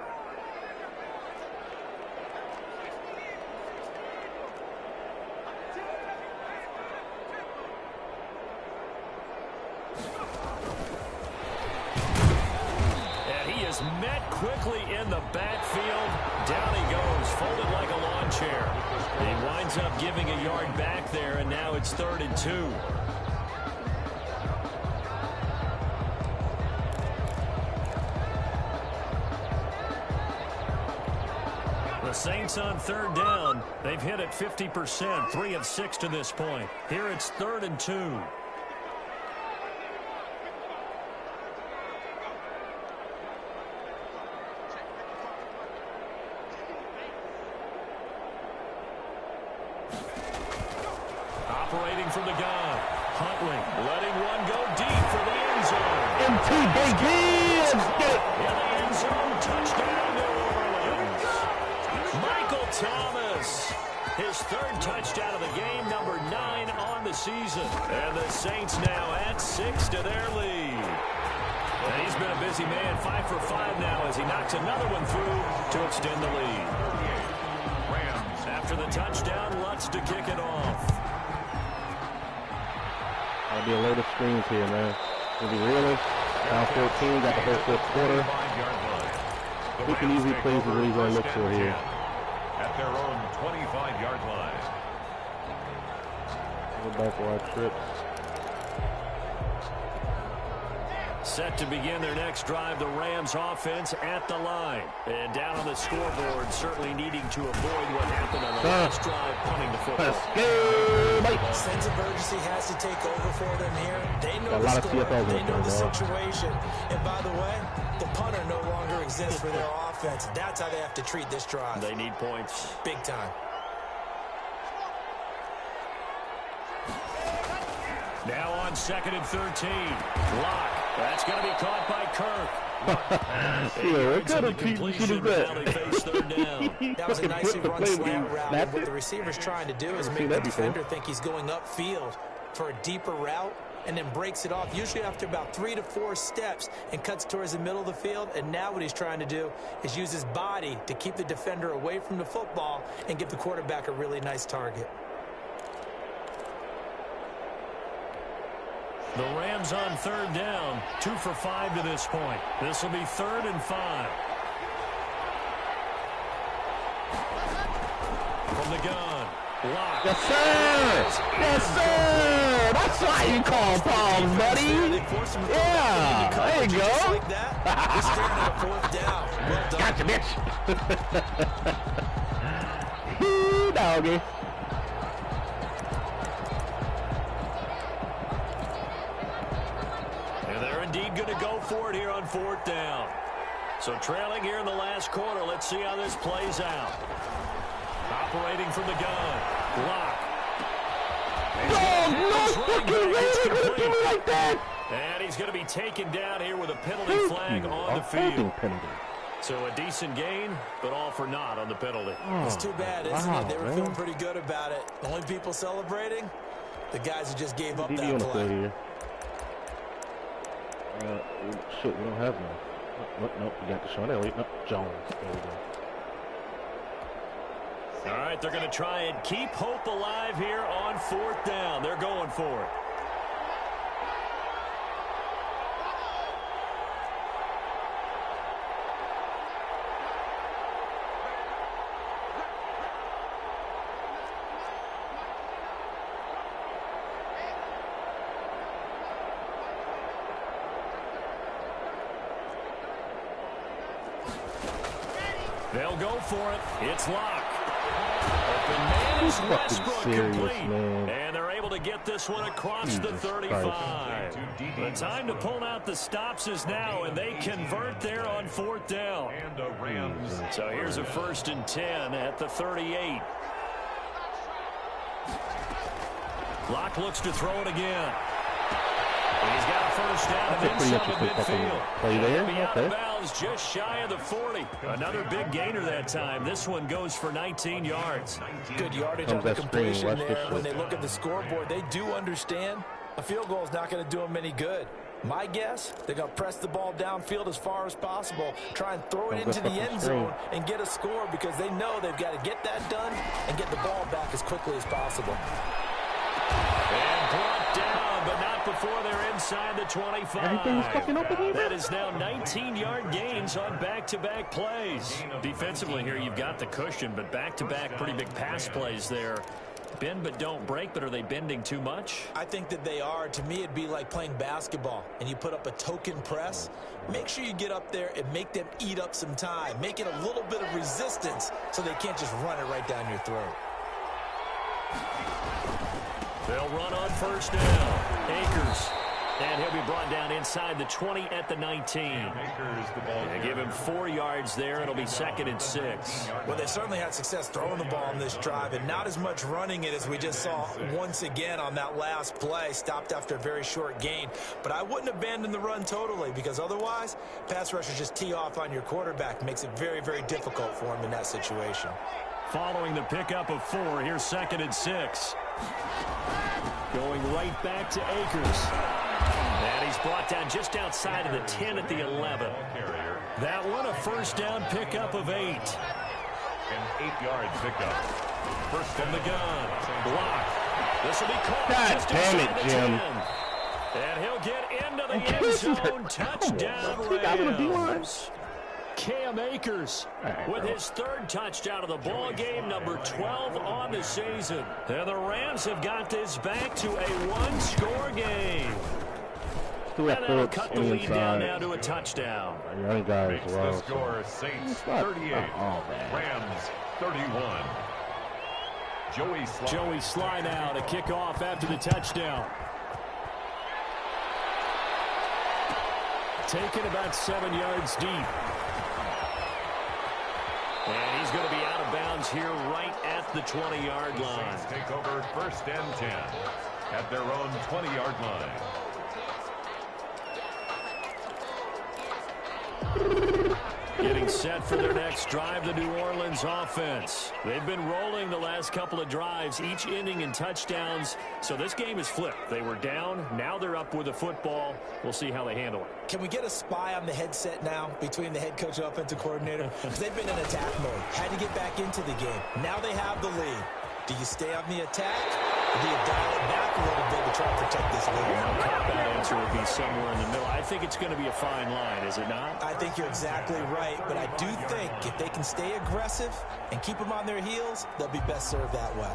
Met quickly in the backfield. Down he goes, folded like a lawn chair. He winds up giving a yard back there, and now it's 3rd and 2. The Saints on 3rd down. They've hit it 50%, 3 of 6 to this point. Here it's 3rd and 2. Operating from the gun. Huntley letting one go deep for the end zone. MT, baby! Let's get it! In the end zone, touchdown, New Orleans. Michael Thomas, his 3rd touchdown of the game, number 9 on the season. And the Saints now at 6 to their lead. And he's been a busy man, 5 for 5 now as he knocks another one through to extend the lead. After the touchdown, Lutz to kick it off. That'll be a load of screens here, man. It'll be realist. Down 14, got the whole 4th quarter. We can easily play what he's going to look for here. At their own 25-yard line. Go back for our trips. Set to begin their next drive, the Rams offense at the line. And down on the scoreboard, certainly needing to avoid what happened on the last drive, punting the football. Sense of urgency has to take over for them here. They know the score. They know the situation. And by the way, the punter no longer exists for their offense. That's how they have to treat this drive. They need points. Big time. Now on 2nd and 13. Block. That's going to be caught by Kirk. Yeah, what kind of completion is that? They face third down. That was a nicely run slant route. And what the receiver's trying to do is make the defender think he's going upfield for a deeper route, and then breaks it off, usually after about 3 to 4 steps, and cuts towards the middle of the field. And now what he's trying to do is use his body to keep the defender away from the football and give the quarterback a really nice target. The Rams on third down, 2 for 5 to this point. This will be 3rd and 5. From the gun, Lock. Yes, sir! Yes, sir! That's why you call palms, buddy! Yeah, there you go! Like that. Just taking a 4th down. Well done. Gotcha, bitch! Doggy. And they're indeed going to go for it here on 4th down. So trailing here in the last quarter. Let's see how this plays out. Operating from the gun. Lock. No fucking way they're going to do me like that! And he's going to be taken down here with a penalty flag on the field. So a decent gain, but all for naught on the penalty. It's too bad, isn't it? They were feeling pretty good about it. The only people celebrating, the guys who just gave up that play. Shit, we don't have one. Nope, you got Deshaun Elliott. Nope, Jones. There we go. All right, they're going to try and keep hope alive here on 4th down. They're going for it. They'll go for it. It's Lock. Open man is Westbrook complete. And they're able to get this one across the 35. The time to pull out the stops is now, and they convert there on 4th down. So here's a 1st and 10 at the 38. Lock looks to throw it again. He's got a 1st down and then some at midfield. Play there? Out of bounds just shy of the 40. Another big gainer that time. This one goes for 19 yards. Good yardage on the completion there. When they look at the scoreboard, they do understand a field goal is not going to do them any good. My guess, they're going to press the ball downfield as far as possible, try and throw it into the end zone and get a score, because they know they've got to get that done and get the ball back as quickly as possible. And brought down, but not before they're inside the 25. That is now 19-yard gains on back-to-back plays. Defensively here, you've got the cushion, but back-to-back pretty big pass plays there. Bend but don't break, but are they bending too much? I think that they are. To me, it'd be like playing basketball, and you put up a token press. Make sure you get up there and make them eat up some time. Make it a little bit of resistance so they can't just run it right down your throat. They'll run on 1st down. Akers. And he'll be brought down inside the 20 at the 19. They give him 4 yards there. It'll be 2nd and 6. Well, they certainly had success throwing the ball on this drive, and not as much running it as we just saw once again on that last play. Stopped after a very short gain. But I wouldn't abandon the run totally, because otherwise, pass rushers just tee off on your quarterback. Makes it very, very difficult for him in that situation. Following the pickup of 4, here's 2nd and 6. Going right back to Akers. And he's brought down just outside of the 10 at the 11. That one, a 1st down pickup of 8. An 8-yard pickup. First from the gun. Block. This will be caught. God just damn it, Jim. 10. And he'll get into the end zone. Touchdown, Rams. Cam Akers with his 3rd touchdown of the ball game, number 12 on the season. And the Rams have got this back to a 1-score game. And that'll cut the lead down now to a touchdown. Young guys, the score, Saints 38, Rams 31. Joey Sly now to kick off after the touchdown. Taken about 7 yards deep. And he's going to be out of bounds here right at the 20-yard line. Saints take over 1st and 10 at their own 20-yard line. Getting set for their next drive, the New Orleans offense. They've been rolling the last couple of drives, each inning in touchdowns. So this game is flipped. They were down. Now they're up with the football. We'll see how they handle it. Can we get a spy on the headset now between the head coach and offensive coordinator? Because they've been in attack mode. Had to get back into the game. Now they have the lead. Do you stay on the attack, or do you dial it back a little bit to try to protect this lead? That answer would be somewhere in the middle. I think it's going to be a fine line, is it not? I think you're exactly right, but I do think if they can stay aggressive and keep them on their heels, they'll be best served that way.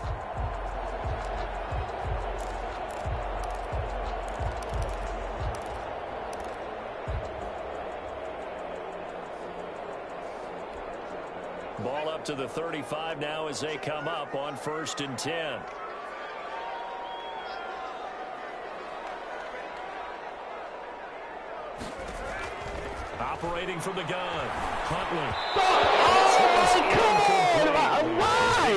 Ball up to the 35 now as they come up on 1st and 10. Operating from the gun, Huntley.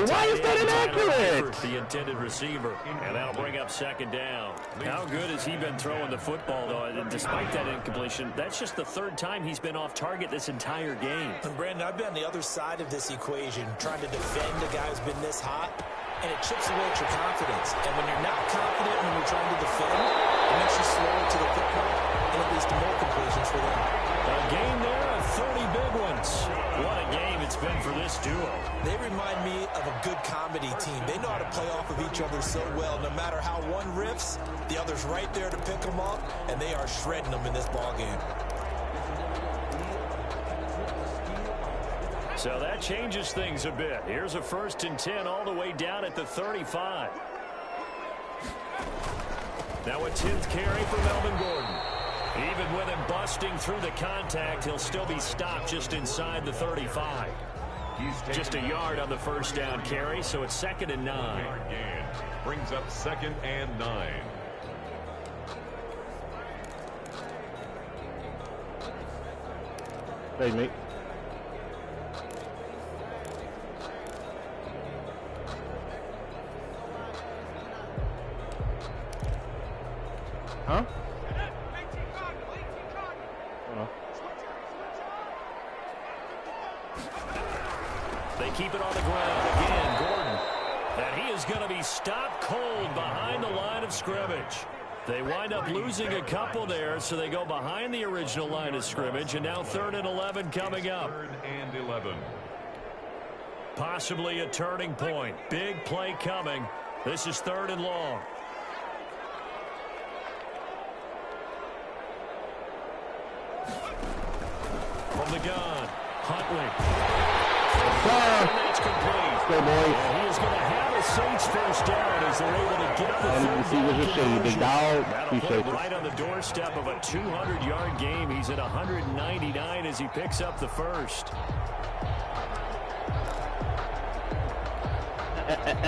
Why is that inaccurate? The intended receiver, and that'll bring up 2nd down. How good has he been throwing the football, though? And despite that incompletion, that's just the 3rd time he's been off target this entire game. And Brandon, I've been on the other side of this equation, trying to defend a guy who's been this hot, and it chips away at your confidence. And when you're not confident when you're trying to defend, it makes you slower to the football, and it leads to more completions for them. A game there of 30 big ones. What a game it's been for this duo. They remind me of a good comedy team. They know how to play off of each other so well. No matter how one riffs, the other's right there to pick them up, and they are shredding them in this ballgame. So that changes things a bit. Here's a 1st and 10 all the way down at the 35. Now a 10th carry for Melvin Gordon. Even with him busting through the contact, he'll still be stopped just inside the 35. Just a yard on the 1st down carry, so it's 2nd and 9. Brings up 2nd and 9. Hey, mate. Huh? They keep it on the ground. Again, Gordon. And he is going to be stopped cold behind the line of scrimmage. They wind up losing a couple there, so they go behind the original line of scrimmage, and now 3rd and 11 coming up. 3rd and 11. Possibly a turning point. Big play coming. This is 3rd and long. From the gun, Huntley. And that's complete. Go, boys. And he is going to have a Saints 1st down as they're able to get the That'll put him right on the doorstep of a 200-yard game. He's at 199 as he picks up the 1st.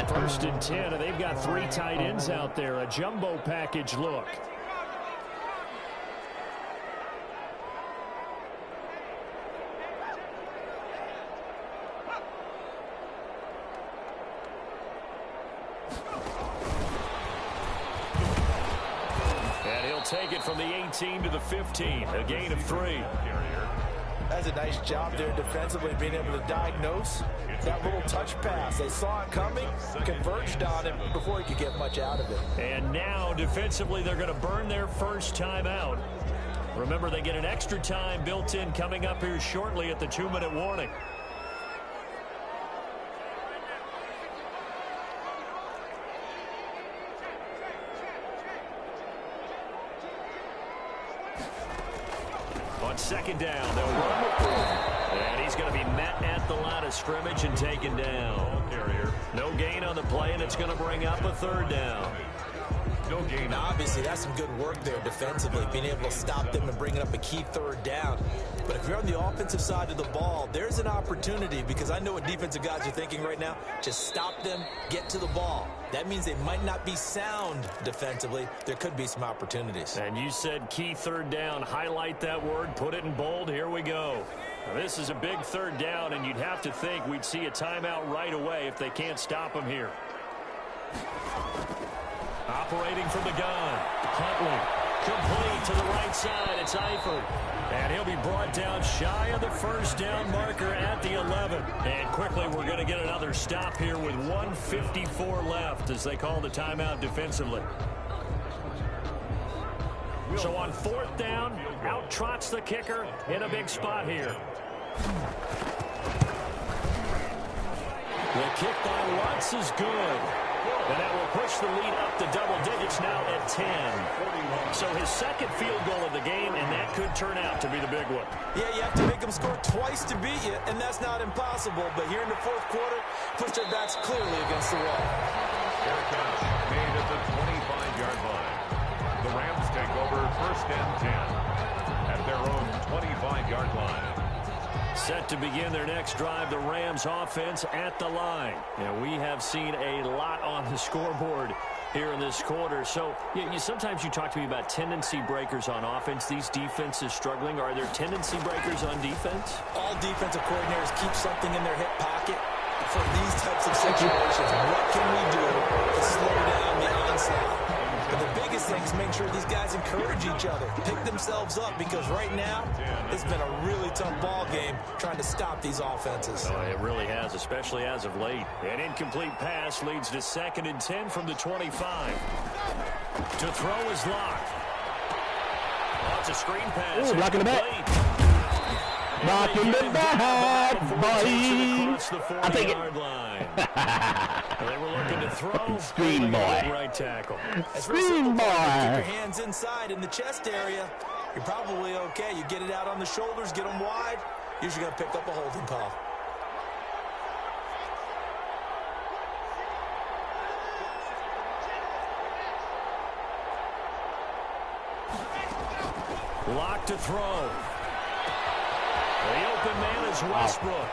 1st and 10, and they've got 3 tight ends out there. A jumbo package look. Take it from the 18 to the 15, a gain of 3. That's a nice job there defensively, being able to diagnose that little touch pass. They saw it coming, converged on him before he could get much out of it. And now defensively they're going to burn their 1st time out. Remember, they get an extra time built in coming up here shortly at the 2-minute warning. On 2nd down, they'll run with Gordon. And he's going to be met at the line of scrimmage and taken down. No gain on the play, and it's going to bring up a 3rd down. No gain. Now, obviously, that's some good work there defensively, being able to stop them and bringing up a key 3rd down. But if you're on the offensive side of the ball, there's an opportunity, because I know what defensive guys are thinking right now. Just stop them, get to the ball. That means they might not be sound defensively. There could be some opportunities. And you said key 3rd down. Highlight that word, put it in bold. Here we go. Now, this is a big 3rd down, and you'd have to think we'd see a timeout right away if they can't stop them here. Operating from the gun, Huntley, complete to the right side. It's Eifert, and he'll be brought brought down shy of the first down marker at the 11. And quickly, we're going to get another stop here with 1:54 left as they call the timeout defensively. So on 4th down, out trots the kicker in a big spot here. The kick by Lutz is good. And that will push the lead up to double digits now at 10. So his second field goal of the game, and that could turn out to be the big one. Yeah, you have to make them score twice to beat you, and that's not impossible. But here in the 4th quarter, push their backs clearly against the wall. Fair catch made at the 25-yard line. The Rams take over 1st and 10 at their own 25-yard line. Set to begin their next drive, the Rams offense at the line. We have seen a lot on the scoreboard here in this quarter. So sometimes you talk to me about tendency breakers on offense. These defenses struggling. Are there tendency breakers on defense? All defensive coordinators keep something in their hip pocket for these types of situations. What can we do to slow down the onslaught? But the biggest thing is make sure these guys encourage each other, pick themselves up, because right now it's been a really tough ball game trying to stop these offenses. Oh, it really has, especially as of late. An incomplete pass leads to 2nd and 10 from the 25. To throw is Locke. Oh, it's a screen pass. Ooh, blocking the back. Blocking the back, boy. I'll take it. They were looking to throw. Screen boy. Right tackle. Screen boy. Keep your hands inside in the chest area. You're probably okay. You get it out on the shoulders, get them wide. Usually going to pick up a holding call. Lock to throw. The open man is Westbrook.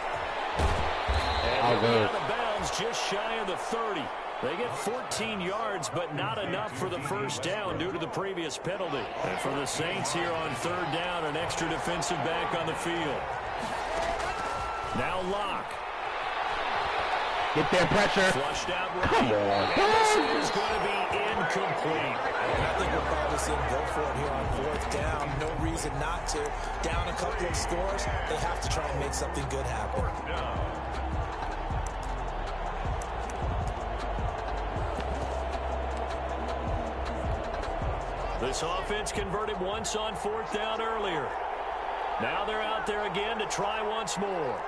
And he'll be out of bounds just shy of the 30. They get 14 yards, but not enough for the first down due to the previous penalty. And for the Saints here on 3rd down, an extra defensive back on the field. Now Locke. Get their pressure. Flushed out right. Come on. This is going to be incomplete. And I think we'll probably see him go for it here on 4th down. No reason not to. Down a couple of scores, they have to try and make something good happen. This offense converted once on 4th down earlier. Now they're out there again to try once more.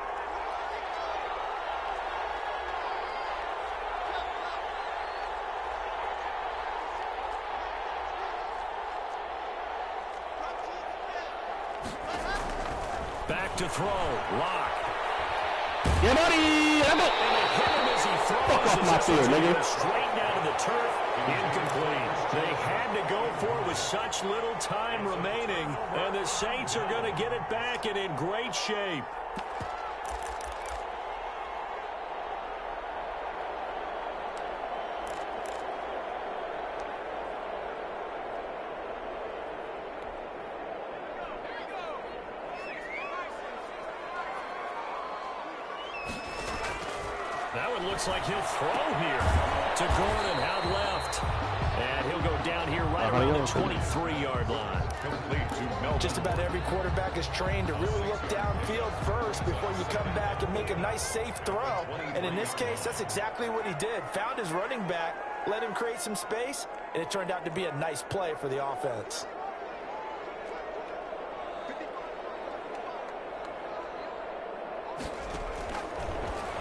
Back to throw. Lock. Yeah, buddy. And they hit him as he throws. Fuck off my field, nigga. Straight down to the turf. Incomplete. They had to go for it with such little time remaining. And the Saints are going to get it back and in great shape. Now it looks like he'll throw here to Gordon out left. And he'll go down here right around the 23-yard line. Just about every quarterback is trained to really look downfield first before you come back and make a nice, safe throw. And in this case, that's exactly what he did. Found his running back, let him create some space, and it turned out to be a nice play for the offense.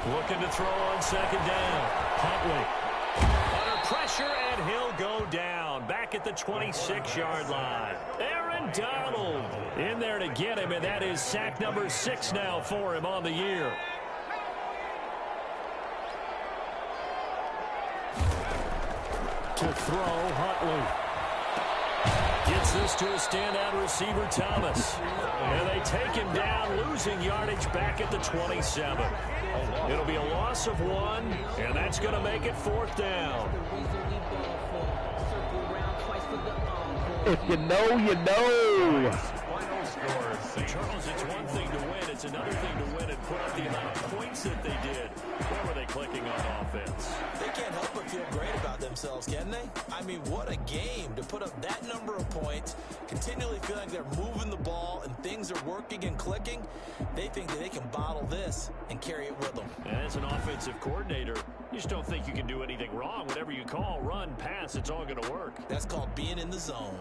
Looking to throw on 2nd down. Huntley under pressure, and he'll go down. Back at the 26-yard line. Aaron Donald in there to get him, and that is sack number 6 now for him on the year. To throw, Huntley. Gets this to a standout receiver, Thomas. And they take him down, losing yardage back at the 27. It'll be a loss of 1, and that's going to make it 4th down. If you know, you know. Final score Saints. Charles, it's one thing to win. It's another thing to win and put up the amount of points that they did. Where were they clicking on offense? They can't help but feel great about themselves, can they? I mean, what a game to put up that number of points, continually feel like they're moving the ball and things are working and clicking. They think that they can bottle this and carry it with them. And as an offensive coordinator, you just don't think you can do anything wrong. Whatever you call, run, pass, it's all going to work. That's called being in the zone.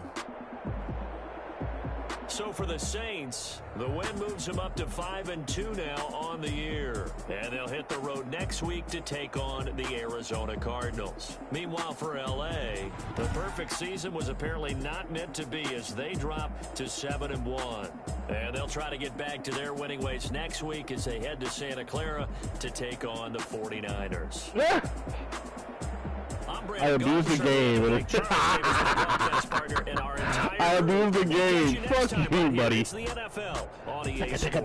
So for the Saints, the win moves them up to 5-2 now on the year. And they'll hit the road next week to take on the Arizona Cardinals. Meanwhile, for L.A., the perfect season was apparently not meant to be as they drop to 7-1. And they'll try to get back to their winning ways next week as they head to Santa Clara to take on the 49ers. I abused the game. I abused the game. Fuck you, buddy. It's the NFL on EA Sports.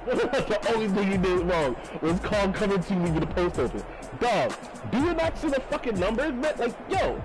The only thing you did wrong was call coming to me with the post open. Dog, do you not see the fucking numbers, man? Like, yo.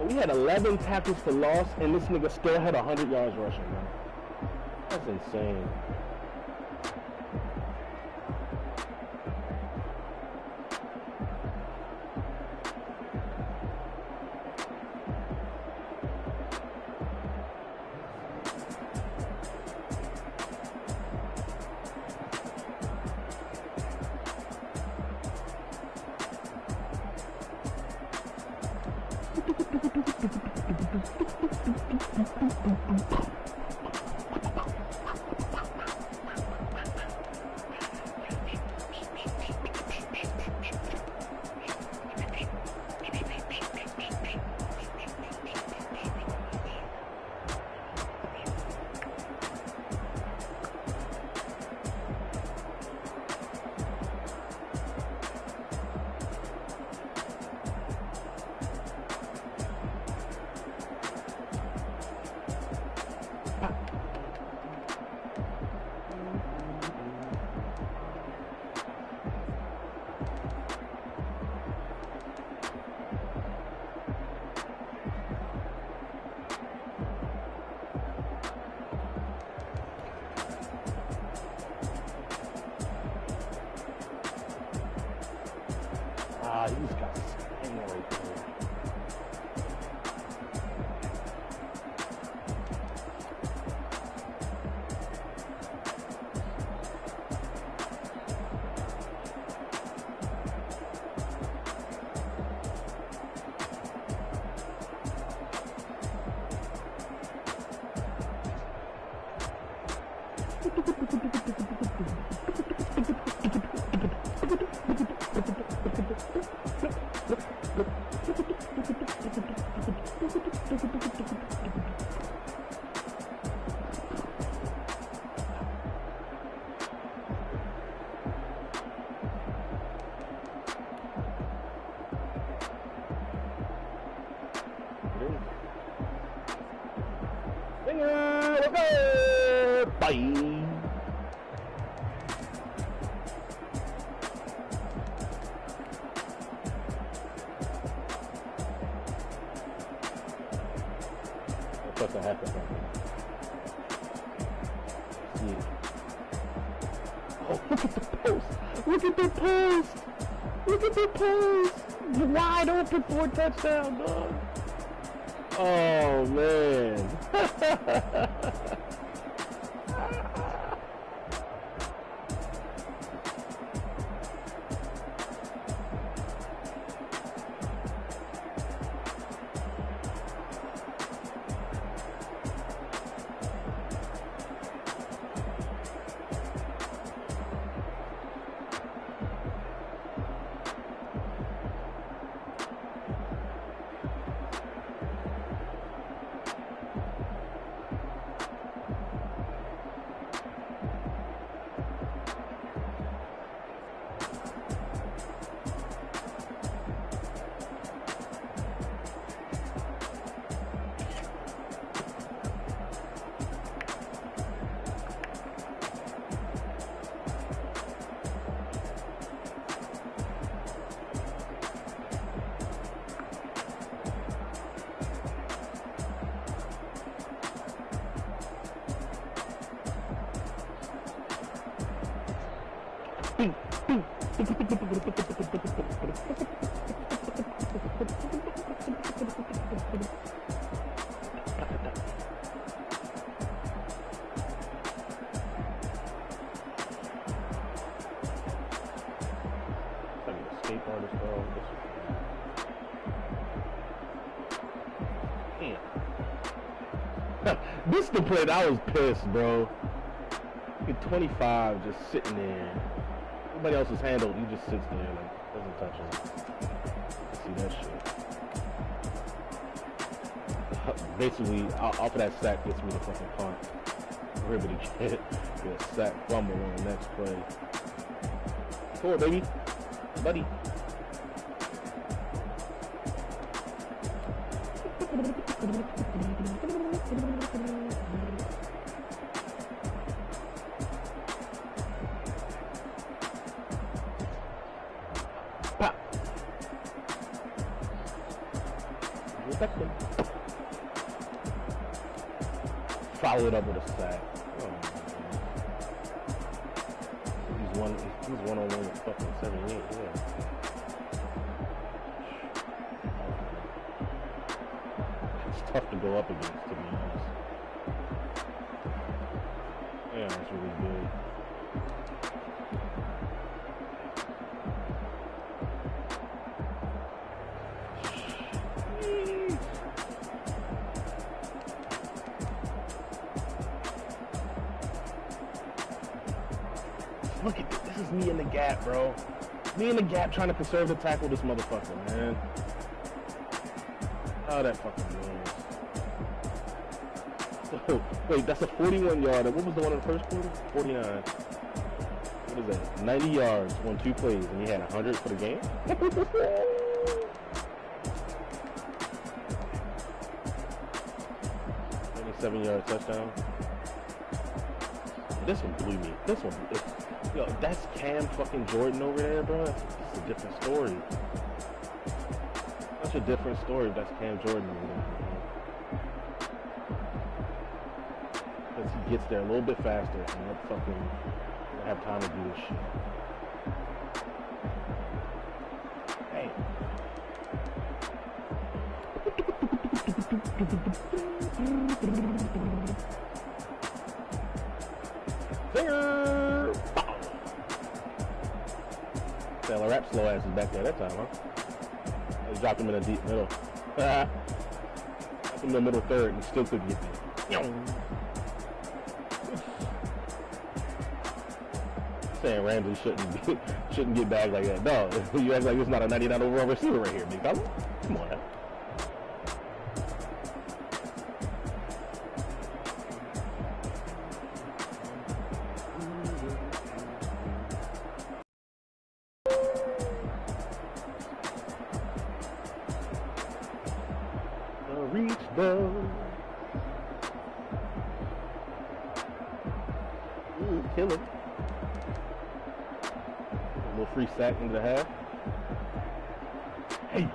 We had 11 tackles for loss, and this nigga still had 100 yards rushing, man. That's insane. He's got hang right there. Bye. That's what happened. See. Oh, look at the post. Look at the post. Look at the post. Wide open for a touchdown, dog. Oh, man. Escape artist, bro. Damn. This is the play that I was pissed, bro. Get 25 just sitting there. Everybody else is handled. He just sits there like doesn't touch him. See that shit. Basically, off of that sack gets me the fucking punt. We're able to get a sack fumble on the next play. Score, baby. Buddy. Pop. Respect him. Follow it up with a sack. Oh, he's one-on-one with fucking 78, yeah. It's tough to go up against, to be honest. Yeah, that's really good. Look at this. This is me in the gap, bro. Me in the gap trying to conserve the tackle this motherfucker, man. Oh, that fucking man. So, wait, that's a 41-yarder. What was the one in the first quarter? 49. What is that? 90 yards on 2 plays, and he had 100 for the game? 27-yard touchdown. This one blew me. This one, yo, that's Cam fucking Jordan over there, bro. It's a different story. Such a different story if that's Cam Jordan over there, because he gets there a little bit faster and that fucking don't have time to do this shit. Hey. Finger! Taylor Rapp slow ass is back there that time, huh? They dropped him in a deep middle. Dropped him in the middle third and still couldn't get there. Saying Ramsey shouldn't get back like that. No, you act like it's not a 99 overall receiver right here, big fella. Come on now. Reach though. Ooh, kill him. A little free sack into the half. Hey.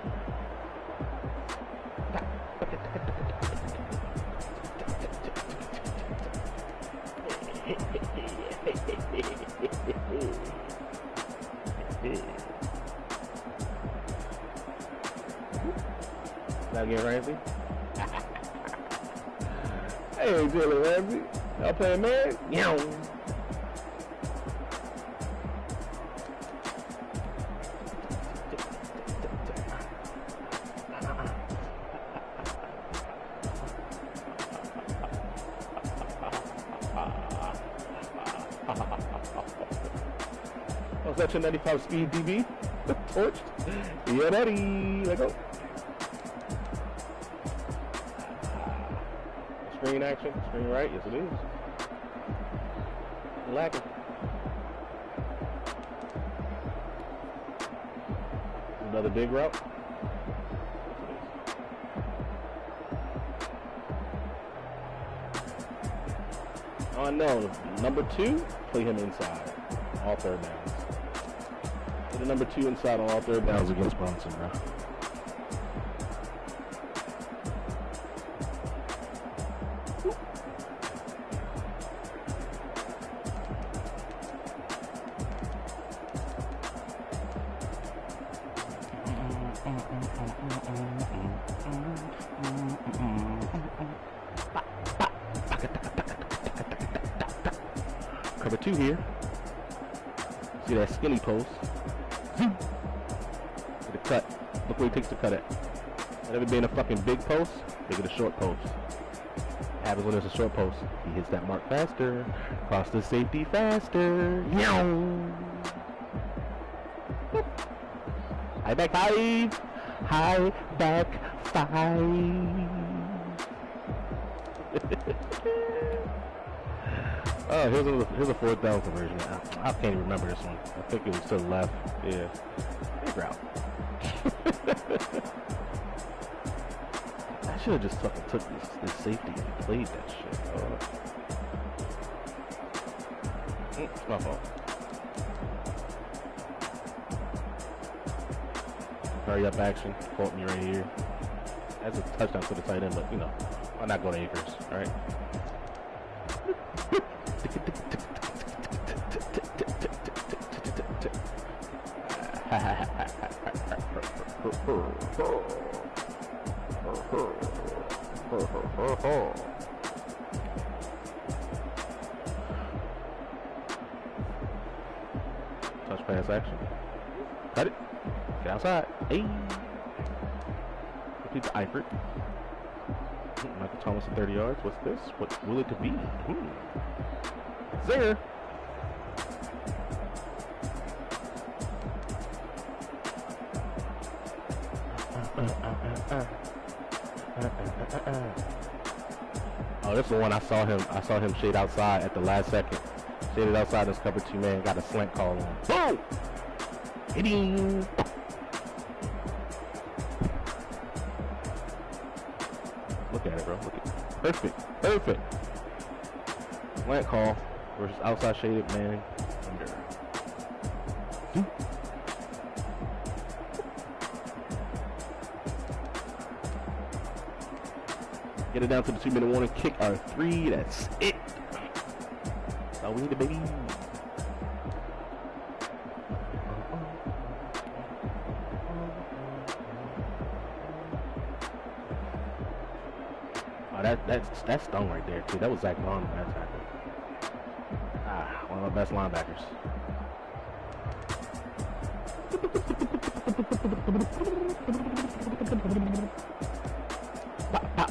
Now again, Ramsey. Hey, Jalen Ramsey. Y'all playing man? Yow. Was that your 95 speed DB? Torched? Yeah, daddy. Let go. Screen action, screen right, yes it is. Lacking. Another big route. Oh no, number 2, play him inside. All third downs. Play the number 2 inside on all third downs against Bronson, bro. Cover 2 here. See that skinny post. Zoom. Get a cut. Look where he takes the cut at. Instead of it being a fucking big post, make it a short post. Happens when there's a short post. He hits that mark faster. Cross the safety faster. Yow. High back 5. High back 5. Oh, here's a 4th down conversion. I can't even remember this one. I think it was to the left. Yeah. Big route. I should have just fucking took this safety and played that shit. It's my fault. Hurry up action. Fault me right here. That's a touchdown to the tight end, but you know, why not go to Akers, right? Touch pass action. Cut it. Get outside. Hey. Repeat the Eifert. Michael Thomas at 30 yards. What's this? What will it to be? Zinger. Oh, this is the one I saw him shade outside at the last second. Shaded outside this cover 2 man. Got a slant call on. Boom! Hit him. Look at it, bro. Look at it. Perfect. Perfect. Slant call versus outside shaded man under. Get it down to the 2-minute warning. Kick our 3. That's it. That's all we need, baby. Oh, that stung right there too. That was Zach Vaughn on that tackle. One of our best linebackers. Pop, pop.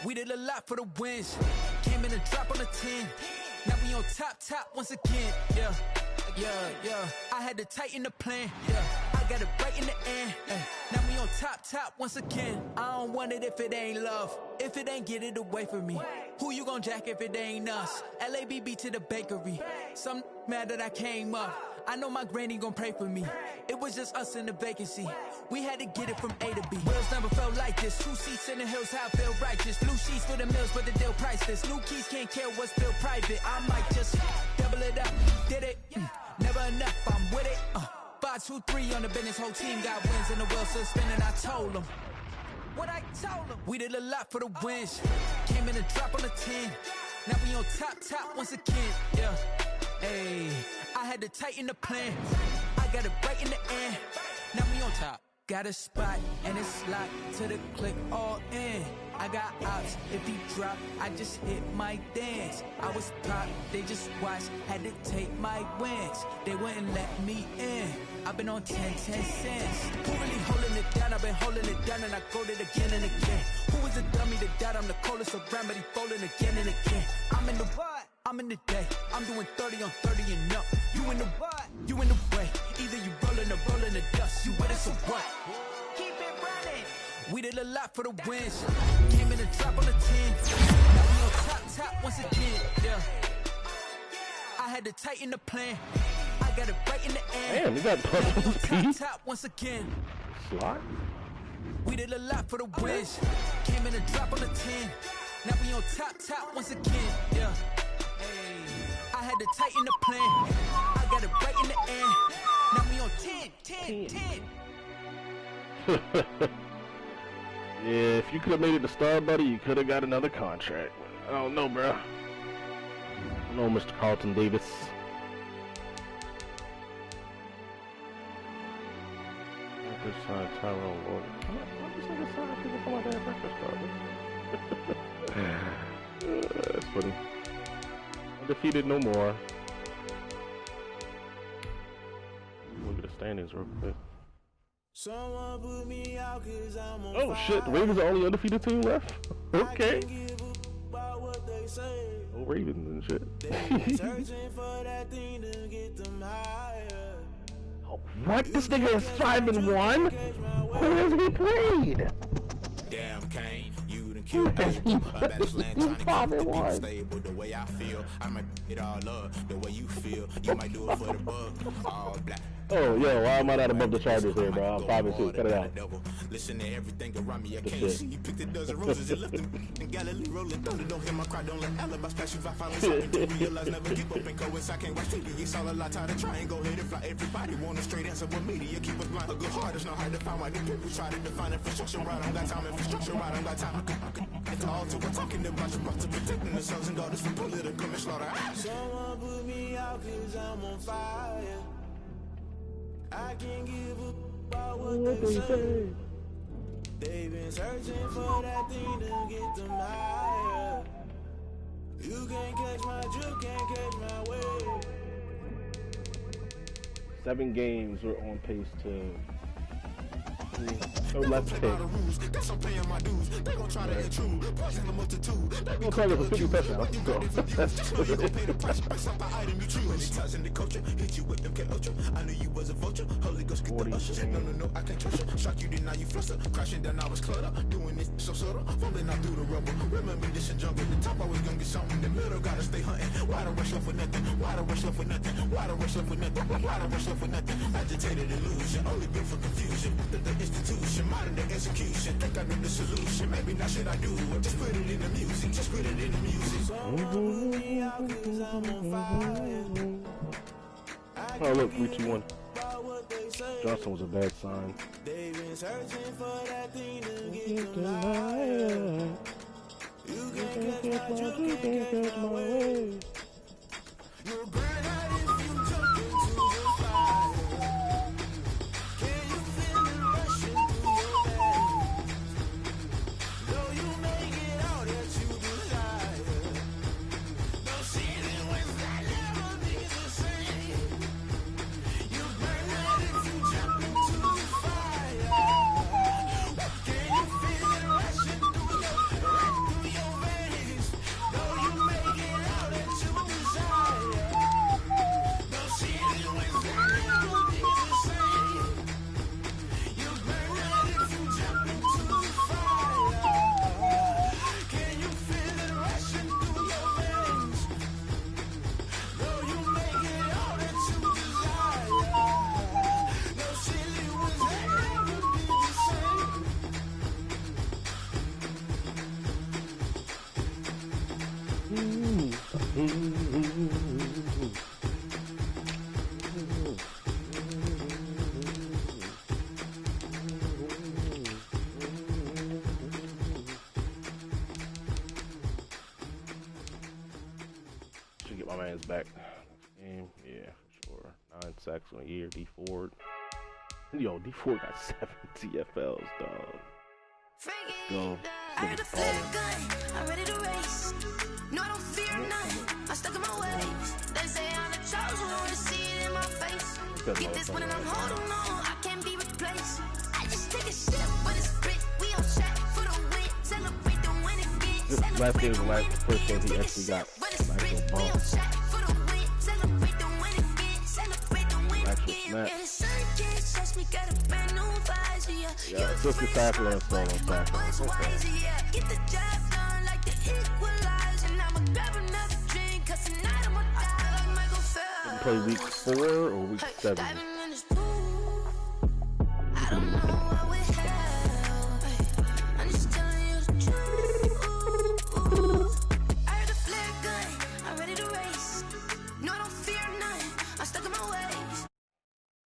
We did a lot for the wins. Came in a drop on a 10. Now we on top once again. Yeah. Yeah. I had to tighten the plan. Yeah, I got it right in the end. Now we on top once again. I don't want it if it ain't love. If it ain't, get it away from me. Who you gon' jack if it ain't us? LABB to the bakery. Some mad that I came up. I know my granny gon' pray for me. It was just us in the vacancy. We had to get it from A to B. Wheels never felt like this. 2 seats in the hills, how I feel righteous. Blue sheets for the mills, but the deal priceless. New keys can't care what's still private. I might just double it up. Did it? Never enough, I'm with it. 5, 2, 3 on the business. Whole team got wins and the wheels still spinning. I told them what I told them. We did a lot for the wins. Came in and drop on the 10. Now we on top once again. Yeah. Hey, I had to tighten the plan. I got it right in the end. Now we on top. Got a spot and it's locked to the click all in. I got ops, if he drop, I just hit my dance. I was pop, they just watched, had to take my wins. They wouldn't let me in. I've been on 10 cents. Who really holding it down? I've been holding it down and I go it again and again. Who is the dummy that doubt I'm the coldest around, but he folding again and again. I'm in the what? I'm in the day. I'm doing 30 on 30 and up. You in the what? You in the way. Either you rolling or rolling the dust. You with us or what? Keep it running. We did a lot for the wins. Came in and drop on the 10. Now we on top once again. Yeah. I had to tighten the plan. I got it right in the end. Damn, you got puzzles. Top once again. Slot? We did a lot for the wins. Came in and drop on the 10. Now we on top once again. Yeah. Hey, I had to tighten the plan. I got it right in the end. Now we on 10. Yeah, if you could have made it to star, buddy, you could have got another contract. I don't know, bro. I don't know, Mr. Carlton Davis. This side, Tyrone Ward. I'm just gonna sign people for my damn breakfast card. That's funny. Undefeated no more. Look at the standings real quick. Someone put me out 'cause I'm on Oh shit, the Ravens are the only undefeated team left? Okay. Oh, Ravens and shit. Searching for that thing to get them higher. Oh, what? This nigga is 5-1? Who has he played? Damn, Kane, you done Who killed has he me. I better slam trying to keep 5-1? stable the way I feel. I might it all up the way you feel. You might do it for the buck. All black. Oh, yo, why am I not above the Chargers here, bro? I'm 5-2. Cut it out. Listen to everything around me. I Good can't shit. see. You picked a dozen roses and left them in Galilee rolling thunder. Don't hear my cry. Don't let alibis pass you. I finally something to realize. Never give up and coincide. Can't watch TV. It's all a lot. Tired of trying. Go ahead and fly. Everybody want a straight answer. What media keep us blind? A good heart is not hard to find. Why the people try to define infrastructure right? I don't got time. Infrastructure right. I don't got time. It's all to we're talking about you. About to protecting the sons and daughters from political slaughter. Someone put me out 'cause I'm on fire. I can't give up about what they say. They've been searching for that thing to get them higher. You can't catch my drift, can't catch my wave. 7 games, we're on pace to... No left pick. That's I'm paying my dues. They gon' try to intrude. Poison the multitude. They be target for 50 touchdowns. you gon' pay the price based off the item you choose. Ties in the culture. Hit you with them Ultra. I knew you was a vulture. Holy Ghost get the usher. No, I can't trust you. Shock you, then now you fluster. Crashing down, I was cluttered. Doing this so subtle. Falling out through the rubble. Remember this and jump at the top. I was gonna get something in the middle. Gotta stay hunting. Why the rush left for nothing? Why the rush left for nothing? Why the rush left for nothing? Why the rush left for nothing? Agitated illusion. Only built for confusion. The institution, modern day execution. Think I know the solution. Maybe not should I do it? Just put it in the music. Just put it in the music. Someone put me out 'cause I'm on fire. Oh, look, 3-2-1. Johnson was a bad sign. They've been searching for that thing to get them higher. You can't catch my drift, can't catch my wave. You'll burn out if you jump into the fire. Can you feel it rushing through your veins? Though you make it out that you desire. No ceiling when that never be the same. You burn out if you jump into the fire. Can you feel it rushing through your veins? Though you make it out that you desire. My man's back. Yeah, for sure. 9 sacks on a year. D Ford. Yo, D Ford got 7 TFLs, dog. Let's go. I heard the flare gun, I'm ready to race. No, I don't fear none, I'm stuck in my ways. They say I'm the chosen one, to see it in my face. Get this one and I'm holding on, I can't be replaced. I just take a sip, but it's grit. We on track for the win, celebrate the win again. This last game was the first game he actually got an actual bump. Actual snap. Yeah, just the tackle and solo tackle. Okay. Get the job done like the equalizer. I'ma grab another drink, cause tonight I'ma die like Michael Phelps. Did he play week 4 or week 7?